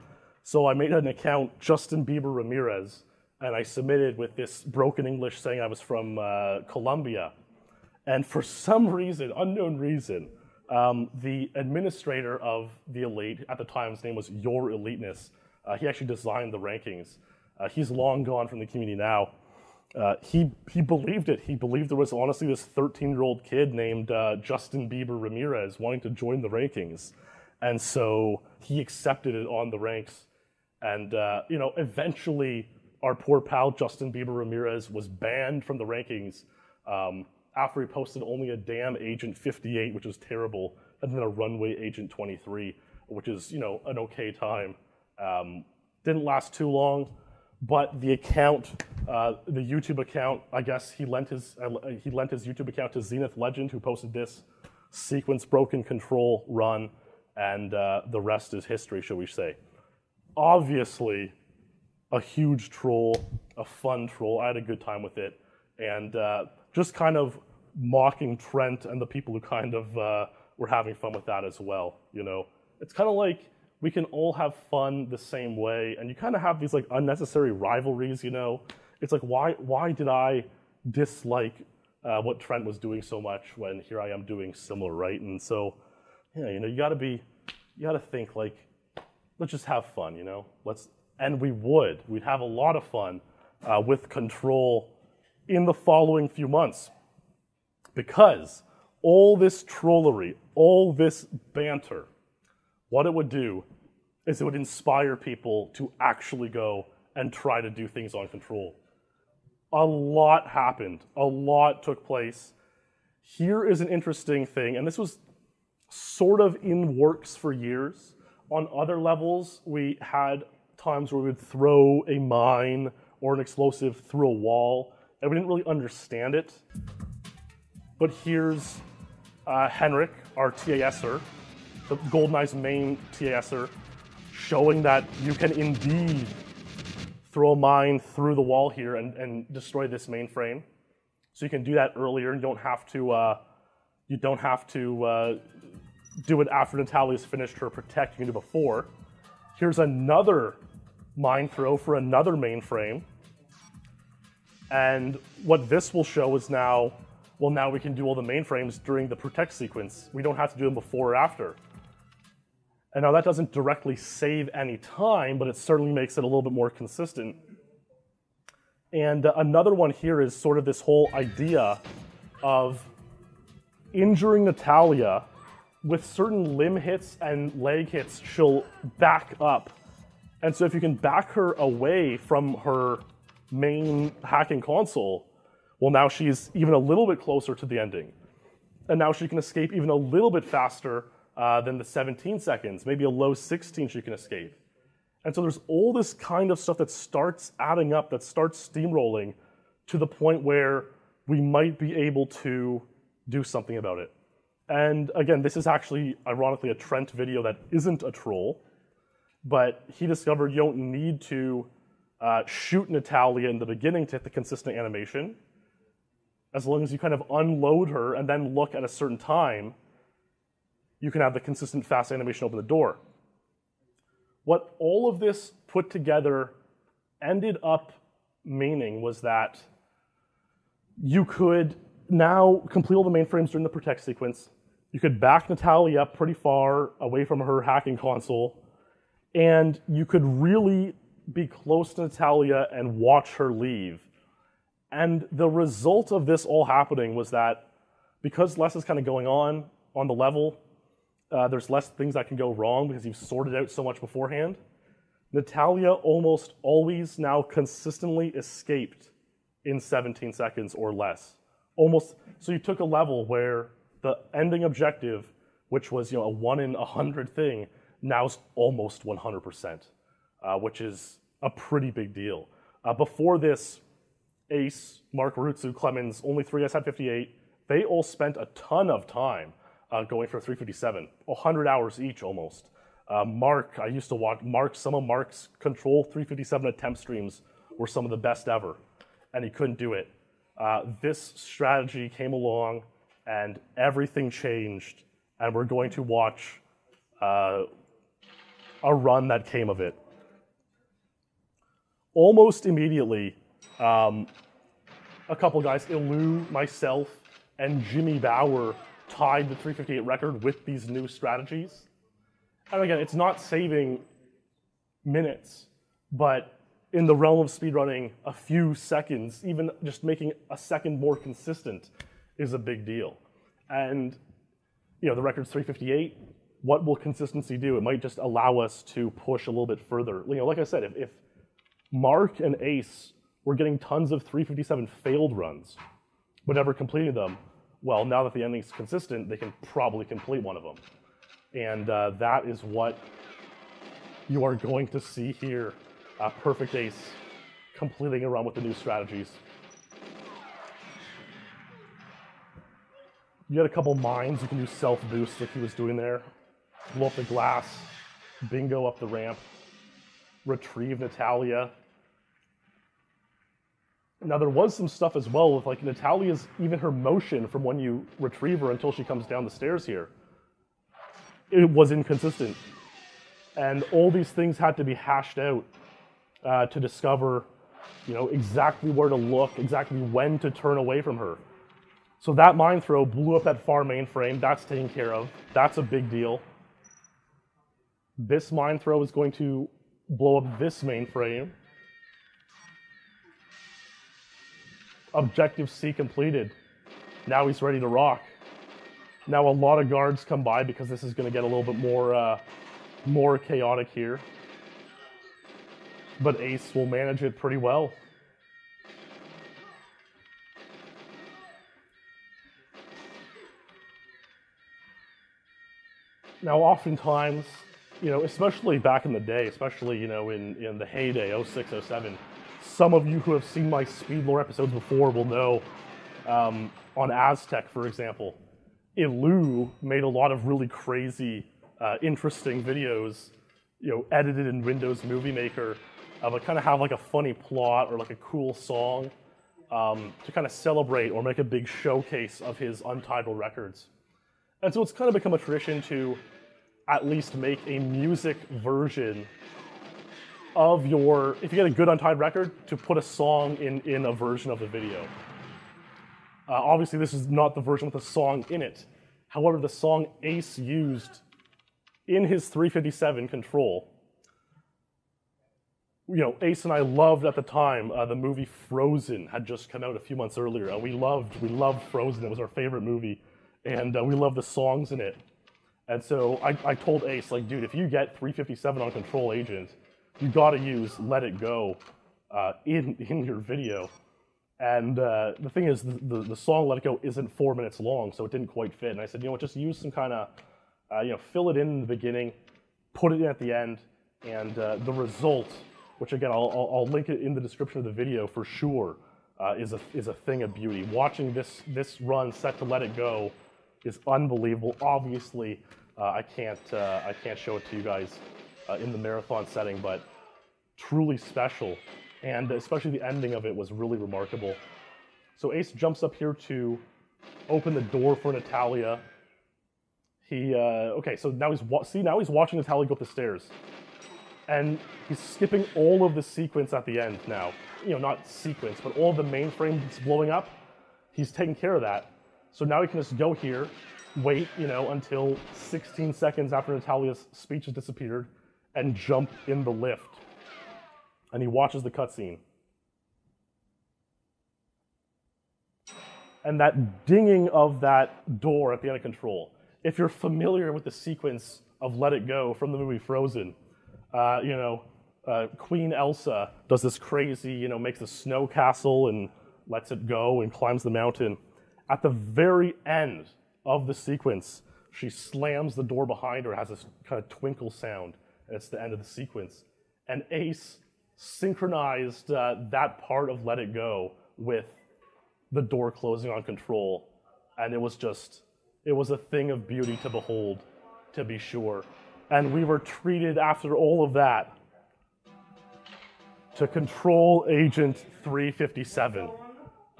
So I made an account, Justin Bieber Ramirez, and I submitted with this broken English saying I was from Colombia. And for some reason, unknown reason, the administrator of the Elite, at the time his name was Your Eliteness, he actually designed the rankings. He's long gone from the community now. He believed it. He believed there was honestly this 13-year-old kid named Justin Bieber Ramirez wanting to join the rankings. And so he accepted it on the ranks. And eventually our poor pal Justin Bieber Ramirez was banned from the rankings after he posted only a damn Agent 58, which was terrible, and then a Runway Agent 23, which is, an okay time. Didn't last too long, but the account, the YouTube account, I guess he lent his YouTube account to Zenith Legend, who posted this sequence broken control run, and the rest is history, shall we say. Obviously, a huge troll, a fun troll. I had a good time with it, and just kind of mocking Trent and the people who kind of were having fun with that as well. It's kind of like we can all have fun the same way, and you kind of have these like unnecessary rivalries. It's like why did I dislike what Trent was doing so much when here I am doing similar, right? And so, you gotta think like, let's just have fun, and we'd have a lot of fun with Control in the following few months, because all this trollery, all this banter, what it would do is it would inspire people to actually go and try to do things on Control. A lot happened. A lot took place. Here is an interesting thing, and this was sort of in works for years. On other levels, we had times where we would throw a mine or an explosive through a wall, and we didn't really understand it. But here's Henrik, our TASer, the GoldenEye's main TASer, showing that you can indeed throw a mine through the wall here and destroy this mainframe. So you can do that earlier, and you don't have to do it after Natalia's finished her protect. You can do it before. Here's another mine throw for another mainframe. And what this will show is now we can do all the mainframes during the protect sequence. We don't have to do them before or after. And now that doesn't directly save any time, but it certainly makes it a little bit more consistent. And another one here is sort of this whole idea of injuring Natalia with certain limb hits and leg hits. She'll back up. And so if you can back her away from her main hacking console, well, now she's even a little bit closer to the ending. And now she can escape even a little bit faster than the 17 seconds, maybe a low 16 she can escape. And so there's all this kind of stuff that starts adding up, that starts steamrolling to the point where we might be able to do something about it. And again, this is actually, ironically, a Trent video that isn't a troll, but he discovered you don't need to shoot Natalia in the beginning to hit the consistent animation. As long as you kind of unload her and then look at a certain time, you can have the consistent fast animation open the door. What all of this put together ended up meaning was that you could now complete all the mainframes during the protect sequence. You could back Natalia up pretty far away from her hacking console, and you could really be close to Natalia and watch her leave. And the result of this all happening was that because less is kind of going on the level, there's less things that can go wrong because you've sorted out so much beforehand. Natalia almost always now consistently escaped in 17 seconds or less. Almost. So you took a level where the ending objective, which was a 1 in 100 thing, now is almost 100%. which is a pretty big deal. Before this, Ace, Mark Rutsu, Clemens, only 3 guys had 58. They all spent a ton of time going for 357, 100 hours each almost. Mark, I used to watch some of Mark's Control 357 attempt streams were some of the best ever, and he couldn't do it. This strategy came along, and everything changed, and we're going to watch a run that came of it. Almost immediately, a couple guys, Ilu, myself, and Jimmy Bauer tied the 358 record with these new strategies. And again, it's not saving minutes, but in the realm of speedrunning, a few seconds, even just making a second more consistent, is a big deal. And you know, the record's 358. What will consistency do? It might just allow us to push a little bit further. You know, like I said, if Mark and Ace were getting tons of 357 failed runs, but never completing them, well, now that the ending's consistent, they can probably complete one of them. And that is what you are going to see here. Perfect Ace completing a run with the new strategies. You had a couple mines, you can do self-boost like he was doing there. Blow up the glass, bingo up the ramp, retrieve Natalia. Now there was some stuff as well with like Natalia's, even her motion from when you retrieve her until she comes down the stairs here. It was inconsistent. And all these things had to be hashed out to discover, you know, exactly where to look, exactly when to turn away from her. So that mine throw blew up that far mainframe. That's taken care of. That's a big deal. This mine throw is going to blow up this mainframe. Objective C completed. Now he's ready to rock. Now a lot of guards come by because this is going to get a little bit more chaotic here. But Ace will manage it pretty well. Now oftentimes, you know, especially back in the day, especially, you know, in the heyday, 06, 07, some of you who have seen my SpeedLore episodes before will know, on Aztec, for example, Ilu made a lot of really crazy, interesting videos, you know, edited in Windows Movie Maker, but kind of have like a funny plot or like a cool song to kind of celebrate or make a big showcase of his Untitled records. And so it's kind of become a tradition to at least make a music version of your, if you get a good Untitled record, to put a song in a version of the video. Obviously this is not the version with a song in it. However, the song Ace used in his 357 Control, you know, Ace and I loved at the time, the movie Frozen had just come out a few months earlier, and we loved Frozen. It was our favorite movie, and we loved the songs in it. And so I told Ace, like, dude, if you get 357 on Control Agent, you gotta use Let It Go in your video. And the thing is, the song Let It Go isn't 4 minutes long, so it didn't quite fit. And I said, you know what, just use some kind of, you know, fill it in the beginning, put it in at the end, and the result, which again, I'll link it in the description of the video for sure, is a thing of beauty. Watching this run set to Let It Go is unbelievable. Obviously, I can't show it to you guys in the marathon setting, but truly special. And especially the ending of it was really remarkable. So Ace jumps up here to open the door for Natalia. He, okay, so now he's watching Natalia go up the stairs. And he's skipping all of the sequence at the end now. You know, not sequence, but all of the mainframe that's blowing up. He's taking care of that. So now he can just go here, wait, you know, until 16 seconds after Natalia's speech has disappeared, and jump in the lift. And he watches the cutscene. And that dinging of that door at the end of Control. If you're familiar with the sequence of Let It Go from the movie Frozen, you know, Queen Elsa does this crazy, you know, makes a snow castle and lets it go and climbs the mountain. At the very end of the sequence, she slams the door behind her, has this kind of twinkle sound, and it's the end of the sequence. and Ace synchronized that part of Let It Go with the door closing on Control, and it was a thing of beauty to behold, to be sure. And we were treated after all of that to Control Agent 357.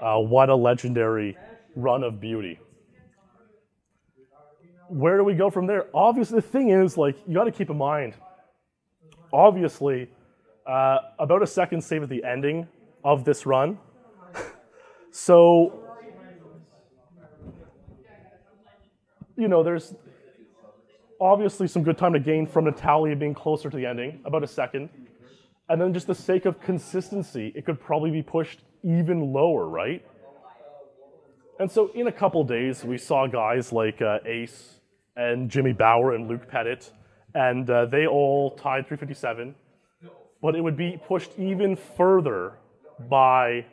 What a legendary run of beauty. Where do we go from there? Obviously, the thing is, like, you got to keep in mind, obviously, about a second save at the ending of this run. So, you know, there's obviously some good time to gain from Natalia being closer to the ending, about a second. And then just the sake of consistency, it could probably be pushed even lower, right? And so in a couple days, we saw guys like Ace and Jimmy Bauer and Luke Pettit, and they all tied 357. But it would be pushed even further by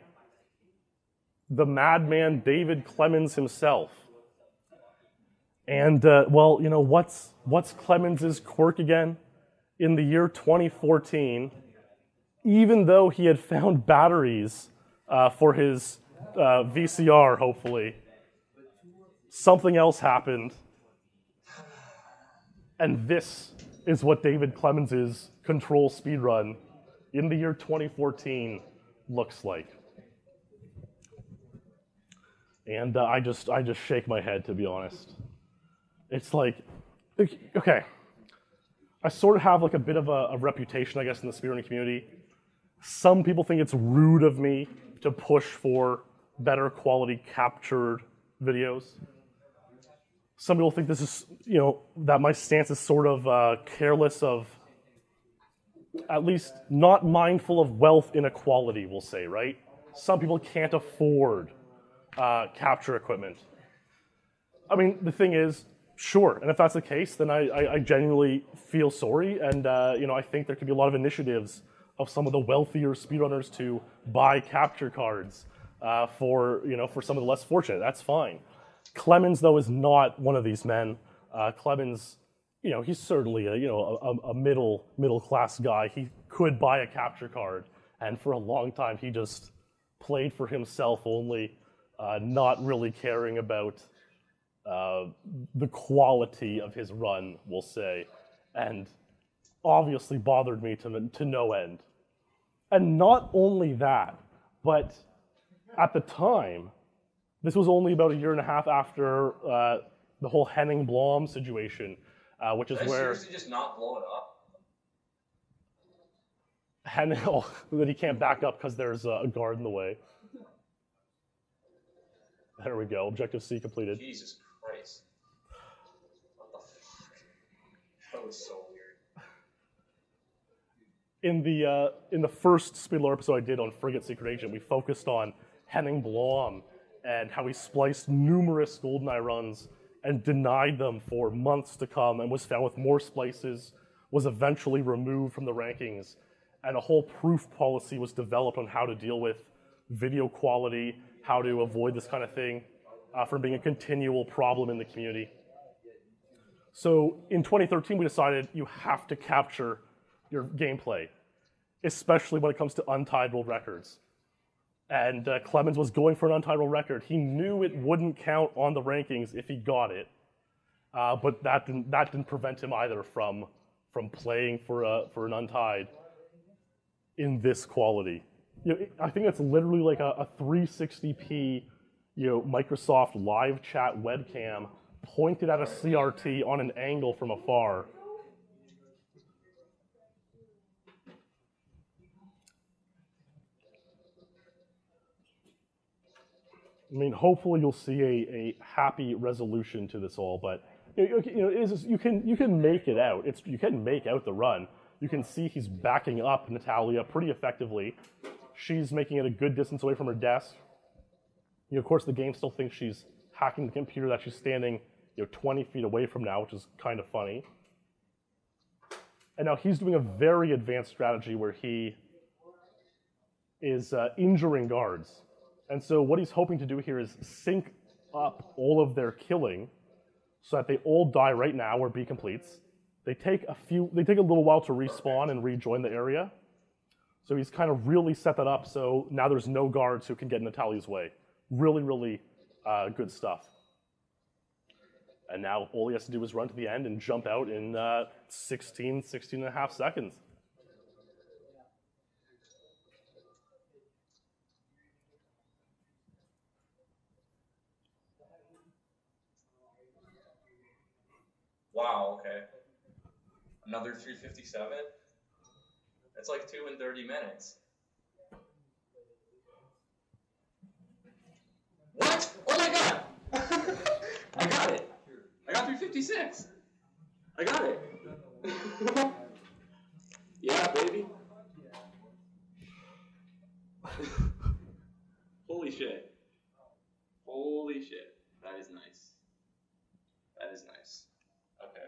the madman David Clemens himself. And, well, you know, what's Clemens's quirk again? In the year 2014, even though he had found batteries for his VCR, hopefully, something else happened. And this is what David Clemens's Control speedrun in the year 2014 looks like. And I just shake my head, to be honest. It's like, okay, I sort of have like a bit of a reputation, I guess, in the speedrunning community. Some people think it's rude of me to push for better quality captured videos. Some people think this is, you know, that my stance is sort of careless of, at least not mindful of wealth inequality, we'll say, right? Some people can't afford capture equipment. I mean, the thing is, sure, and if that's the case, then I genuinely feel sorry, and you know, I think there could be a lot of initiatives of some of the wealthier speedrunners to buy capture cards for some of the less fortunate. That's fine. Clemens, though, is not one of these men. Clemens, you know, he's certainly a middle class guy. He could buy a capture card, and for a long time he just played for himself only, not really caring about the quality of his run, we'll say, and obviously bothered me to no end. And not only that, but at the time, this was only about a year and a half after the whole Henning Blom situation, which is where... seriously just not blow it up? Henning, oh, that he can't back up because there's a guard in the way. There we go, objective C completed. Jesus Christ. What the fuck? That was so weird. In the first SpeedLore episode I did on Frigate Secret Agent, we focused on Henning Blom and how he spliced numerous GoldenEye runs and denied them for months to come, and was found with more splices, was eventually removed from the rankings, and a whole proof policy was developed on how to deal with video quality, how to avoid this kind of thing from being a continual problem in the community. So in 2013, we decided you have to capture your gameplay, especially when it comes to untitled records. And Clemens was going for an untitled record. He knew it wouldn't count on the rankings if he got it, but that didn't prevent him either from playing for an untied in this quality. You know, I think it's literally like a 360p, you know, Microsoft live chat webcam pointed at a CRT on an angle from afar. I mean, hopefully you'll see a happy resolution to this all, but you know, you can make it out. You can make out the run. You can see he's backing up Natalia pretty effectively. She's making it a good distance away from her desk. You know, of course, the game still thinks she's hacking the computer that she's standing, you know, 20 feet away from now, which is kind of funny. And now he's doing a very advanced strategy where he is injuring guards. And so what he's hoping to do here is sync up all of their killing so that they all die right now where B completes. They take a little while to respawn and rejoin the area. So he's kind of really set that up so now there's no guards who can get in Natalia's way. Really, really good stuff. And now all he has to do is run to the end and jump out in 16 and a half seconds. Wow, okay. Another 357? That's like 2 in 30 minutes. What? Oh my god! I got it! I got 356! I got it! Yeah, baby. Holy shit. Holy shit. That is nice. That is nice. Okay.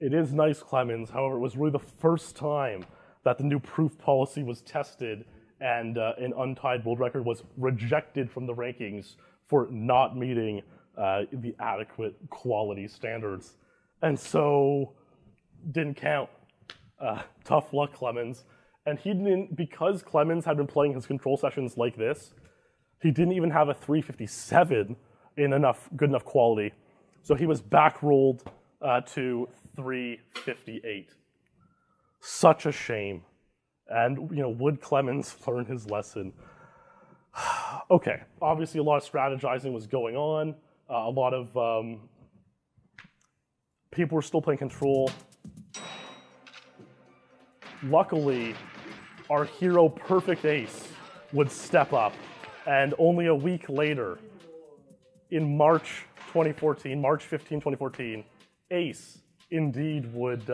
It is nice, Clemens. However, it was really the first time that the new proof policy was tested and an untied world record was rejected from the rankings for not meeting the adequate quality standards. And so, didn't count. Tough luck, Clemens. And he didn't, because Clemens had been playing his control sessions like this, he didn't even have a 357 in good enough quality. So he was back rolled to 358. Such a shame. And, would Clemens learn his lesson? Okay, obviously a lot of strategizing was going on. A lot of people were still playing control. Luckily, our hero Perfect Ace would step up. And only a week later, in March 2014, March 15, 2014, Ace indeed would...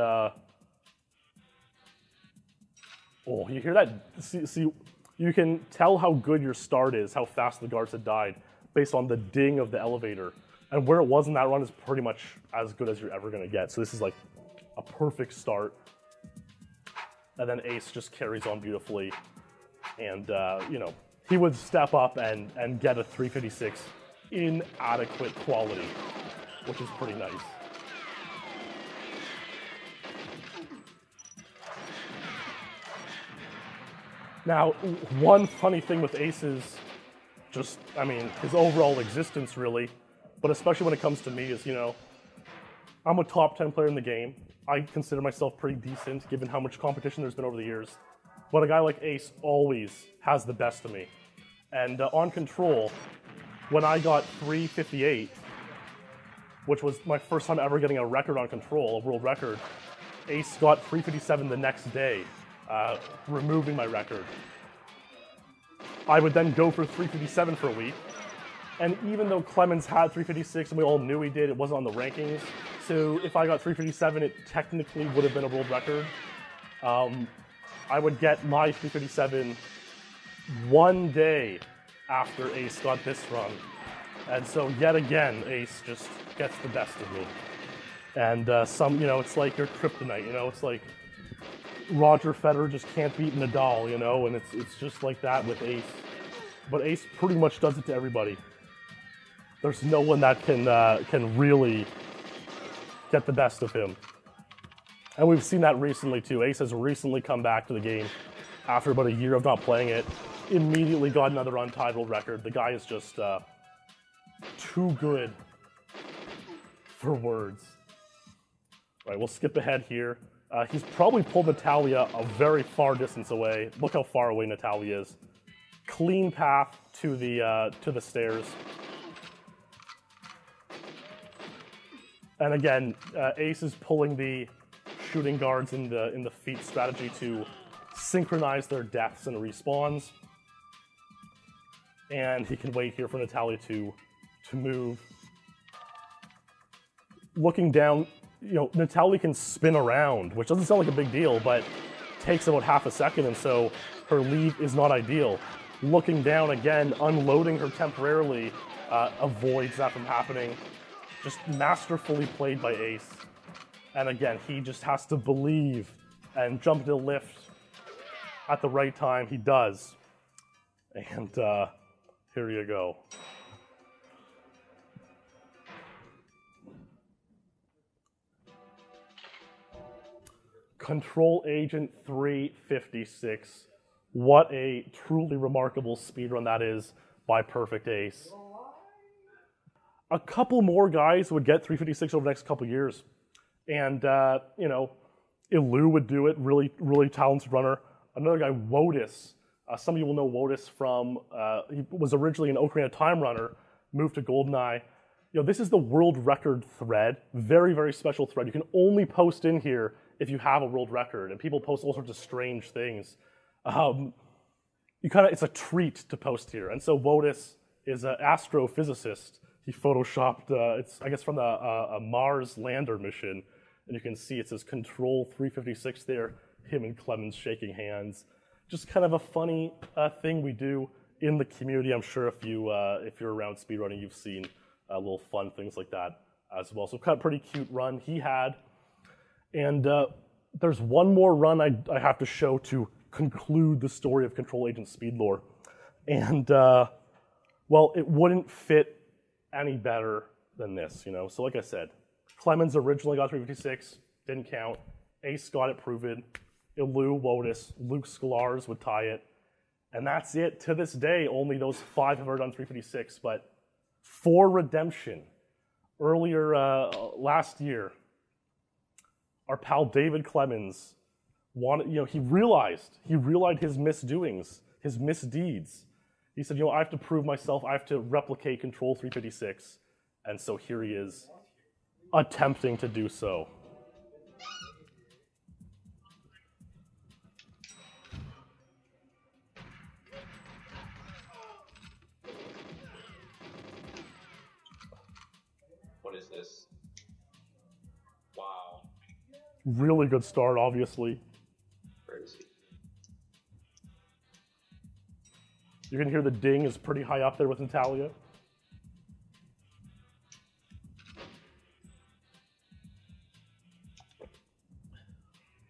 Oh, you hear that? See, you can tell how good your start is, how fast the guards had died, based on the ding of the elevator. And where it was in that run is pretty much as good as you're ever going to get. So this is like a perfect start. And then Ace just carries on beautifully. And, he would step up and get a 356 in adequate quality, which is pretty nice. Now, one funny thing with Ace's his overall existence really, but especially when it comes to me is, I'm a top 10 player in the game. I consider myself pretty decent given how much competition there's been over the years. But a guy like Ace always has the best of me. And on Control, when I got 358, which was my first time ever getting a record on Control, a world record, Ace got 357 the next day, removing my record. I would then go for 357 for a week. And even though Clemens had 356 and we all knew he did, it wasn't on the rankings. So if I got 357, it technically would have been a world record. I would get my 357 one day after Ace got this run. And so yet again, Ace just gets the best of me. And it's like your kryptonite, it's like Roger Federer just can't beat Nadal, and it's just like that with Ace. But Ace pretty much does it to everybody. There's no one that can really get the best of him. And we've seen that recently too. Ace has recently come back to the game after about a year of not playing it. Immediately got another untied world record. The guy is just too good for words. All right, we'll skip ahead here. He's probably pulled Natalia a very far distance away. Look how far away Natalia is. Clean path to the stairs. And again, Ace is pulling the shooting guards in the feet strategy to synchronize their deaths and respawns. And he can wait here for Natalia to move. Looking down, Natalia can spin around, which doesn't sound like a big deal, but takes about half a second, and so her leave is not ideal. Looking down again, unloading her temporarily avoids that from happening. Just masterfully played by Ace. And again, he just has to believe and jump into the lift at the right time. He does. And here you go. Control Agent 356. What a truly remarkable speedrun that is by Perfect Ace. A couple more guys would get 356 over the next couple years. And, you know, Ilu would do it, really, really talented runner. Another guy, Wotus. Some of you will know Wotus from, he was originally an Ocarina Time runner, moved to GoldenEye. You know, this is the world record thread, very, very special thread. You can only post in here if you have a world record, and people post all sorts of strange things. It's a treat to post here. And so Wotus is an astrophysicist. He photoshopped, it's I guess from a Mars lander mission, and you can see it says Control 356 there, him and Clemens shaking hands. Just kind of a funny thing we do in the community. I'm sure if you're around speedrunning, you've seen little fun things like that as well. So kind of pretty cute run he had. And there's one more run I have to show to conclude the story of Control Agent SpeedLore. And, well, it wouldn't fit any better than this, you know? So like I said, Clemens originally got 356, didn't count. Ace got it proven. Ilu, Wotus, Luke Sklar's would tie it. And that's it. To this day, only those 5 have ever done 356. But for Redemption, earlier last year, our pal David Clemens wanted, you know, he realized his misdoings, his misdeeds. He said, you know, I have to prove myself, I have to replicate Control 356. And so here he is, attempting to do so. What is this? Wow. Really good start, obviously. Crazy. You can hear the ding is pretty high up there with Natalia.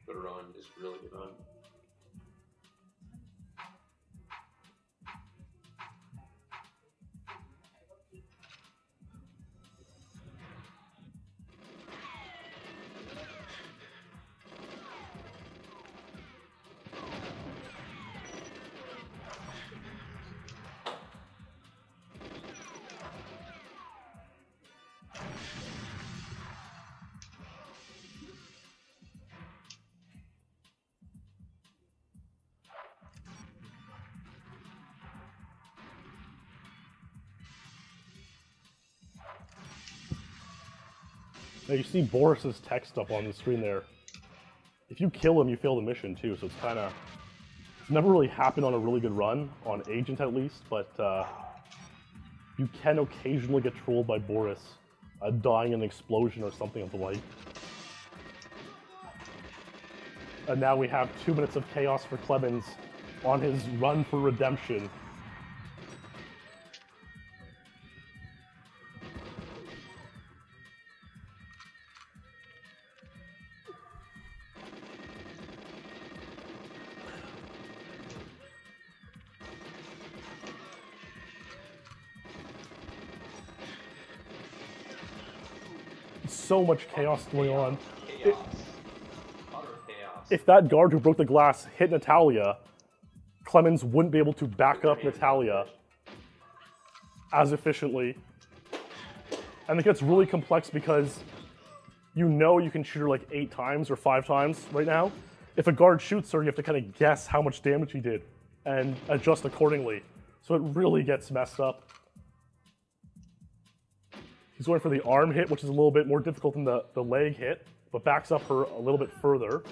Good run, just really good run. Now you see Boris's text up on the screen there. If you kill him, you fail the mission too, so it's never really happened on a really good run, on Agent at least, but you can occasionally get trolled by Boris, dying in an explosion or something of the like. And now we have 2 minutes of chaos for Clemens on his run for redemption. So much chaos going on. If that guard who broke the glass hit Natalia, Clemens wouldn't be able to back up Natalia as efficiently. And it gets really complex because you know you can shoot her like 8 times or 5 times right now. If a guard shoots her, you have to kind of guess how much damage he did and adjust accordingly. So it really gets messed up. He's going for the arm hit, which is a little bit more difficult than the leg hit, but backs up her a little bit further.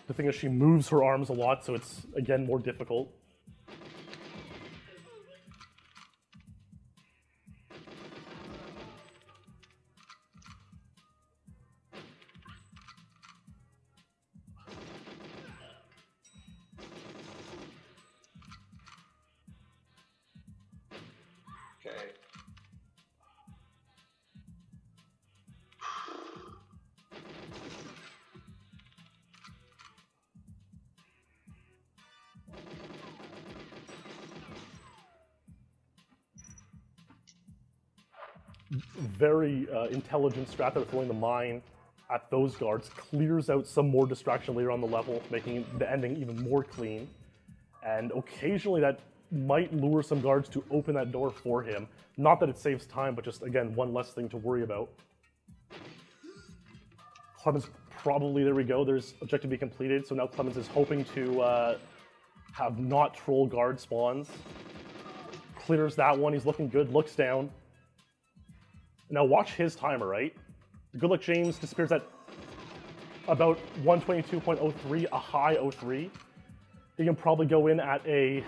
The thing is she moves her arms a lot, so it's, again, more difficult. Okay. Very intelligent strat there, throwing the mine at those guards, clears out some more distraction later on the level, making the ending even more clean. And occasionally that might lure some guards to open that door for him. Not that it saves time, but just, again, one less thing to worry about. Clemens probably, there we go, there's objective be completed, so now Clemens is hoping to have not troll guard spawns. Clears that one, he's looking good, looks down. Now watch his timer, right? Good luck James disappears at about 122.03, a high 03. He can probably go in at a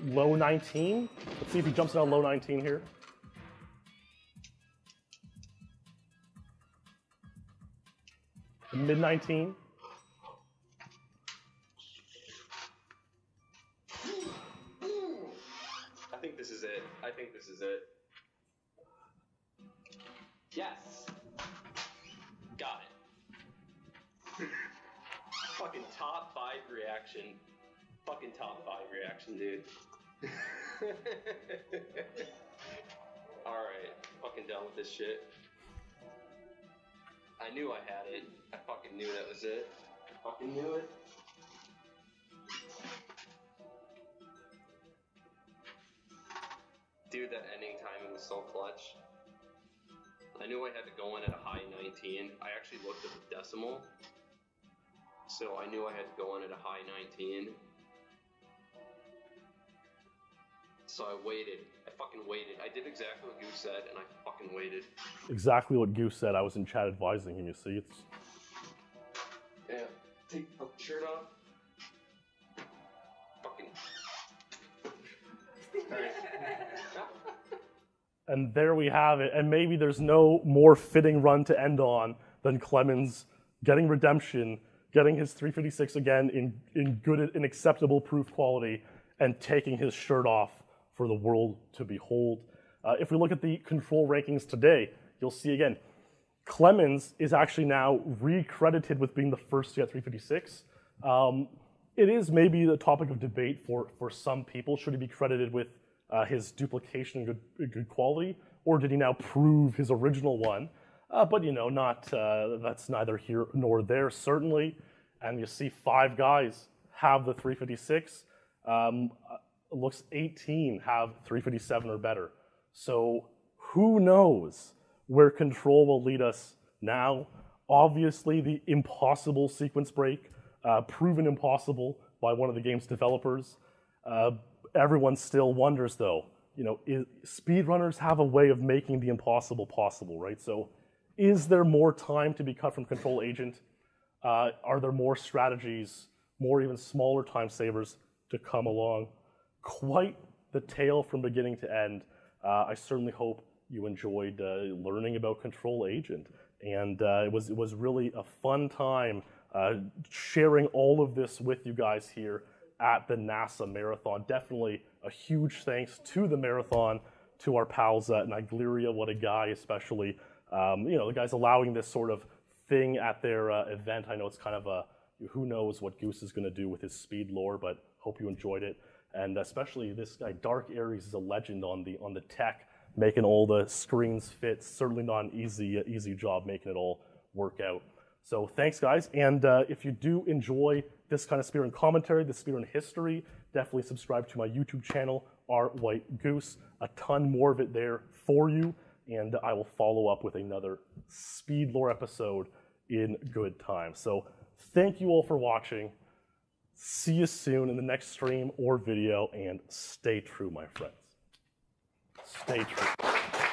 low 19. Let's see if he jumps in on low 19 here. Mid 19. I think this is it. I think this is it. Yes. Got it. Fucking top 5 reaction. Fucking top 5 reaction, dude. Alright. Fucking done with this shit. I knew I had it. I fucking knew that was it. I fucking knew it. Dude, that ending timing was so clutch. I knew I had to go in at a high 19. I actually looked at the decimal. So I knew I had to go in at a high 19. So I waited. I fucking waited. I did exactly what Goose said, and I fucking waited. Exactly what Goose said. I was in chat advising him, you see. It's... Yeah. Take the shirt off. Fucking... Alright. And there we have it. And maybe there's no more fitting run to end on than Clemens getting redemption, getting his 356 again in good and acceptable proof quality, and taking his shirt off for the world to behold. If we look at the control rankings today, you'll see again, Clemens is actually now recredited with being the first to get 356. It is maybe the topic of debate for some people. Should he be credited with his duplication and good quality, or did he now prove his original one? But you know, that's neither here nor there, certainly. And you see 5 guys have the 356. Looks 18 have 357 or better. So who knows where control will lead us now? Obviously, the impossible sequence break, proven impossible by one of the game's developers. Everyone still wonders, though, you know, speedrunners have a way of making the impossible possible, right? So is there more time to be cut from Control Agent? Are there more strategies, more even smaller time savers to come along? Quite the tale from beginning to end. I certainly hope you enjoyed learning about Control Agent. And it was really a fun time sharing all of this with you guys here at the NASA Marathon. Definitely a huge thanks to the marathon, to our pals at Nigleria. What a guy, especially. You know, the guys allowing this sort of thing at their event. I know it's kind of a, who knows what Goose is going to do with his SpeedLore, but hope you enjoyed it. And especially this guy, Dark Aries, is a legend on the tech, making all the screens fit. Certainly not an easy job making it all work out. So thanks, guys. And if you do enjoy this kind of speedrun commentary, this speedrun history, definitely subscribe to my YouTube channel, R White Goose. A ton more of it there for you. And I will follow up with another SpeedLore episode in good time. So thank you all for watching. See you soon in the next stream or video, and stay true, my friends. Stay true.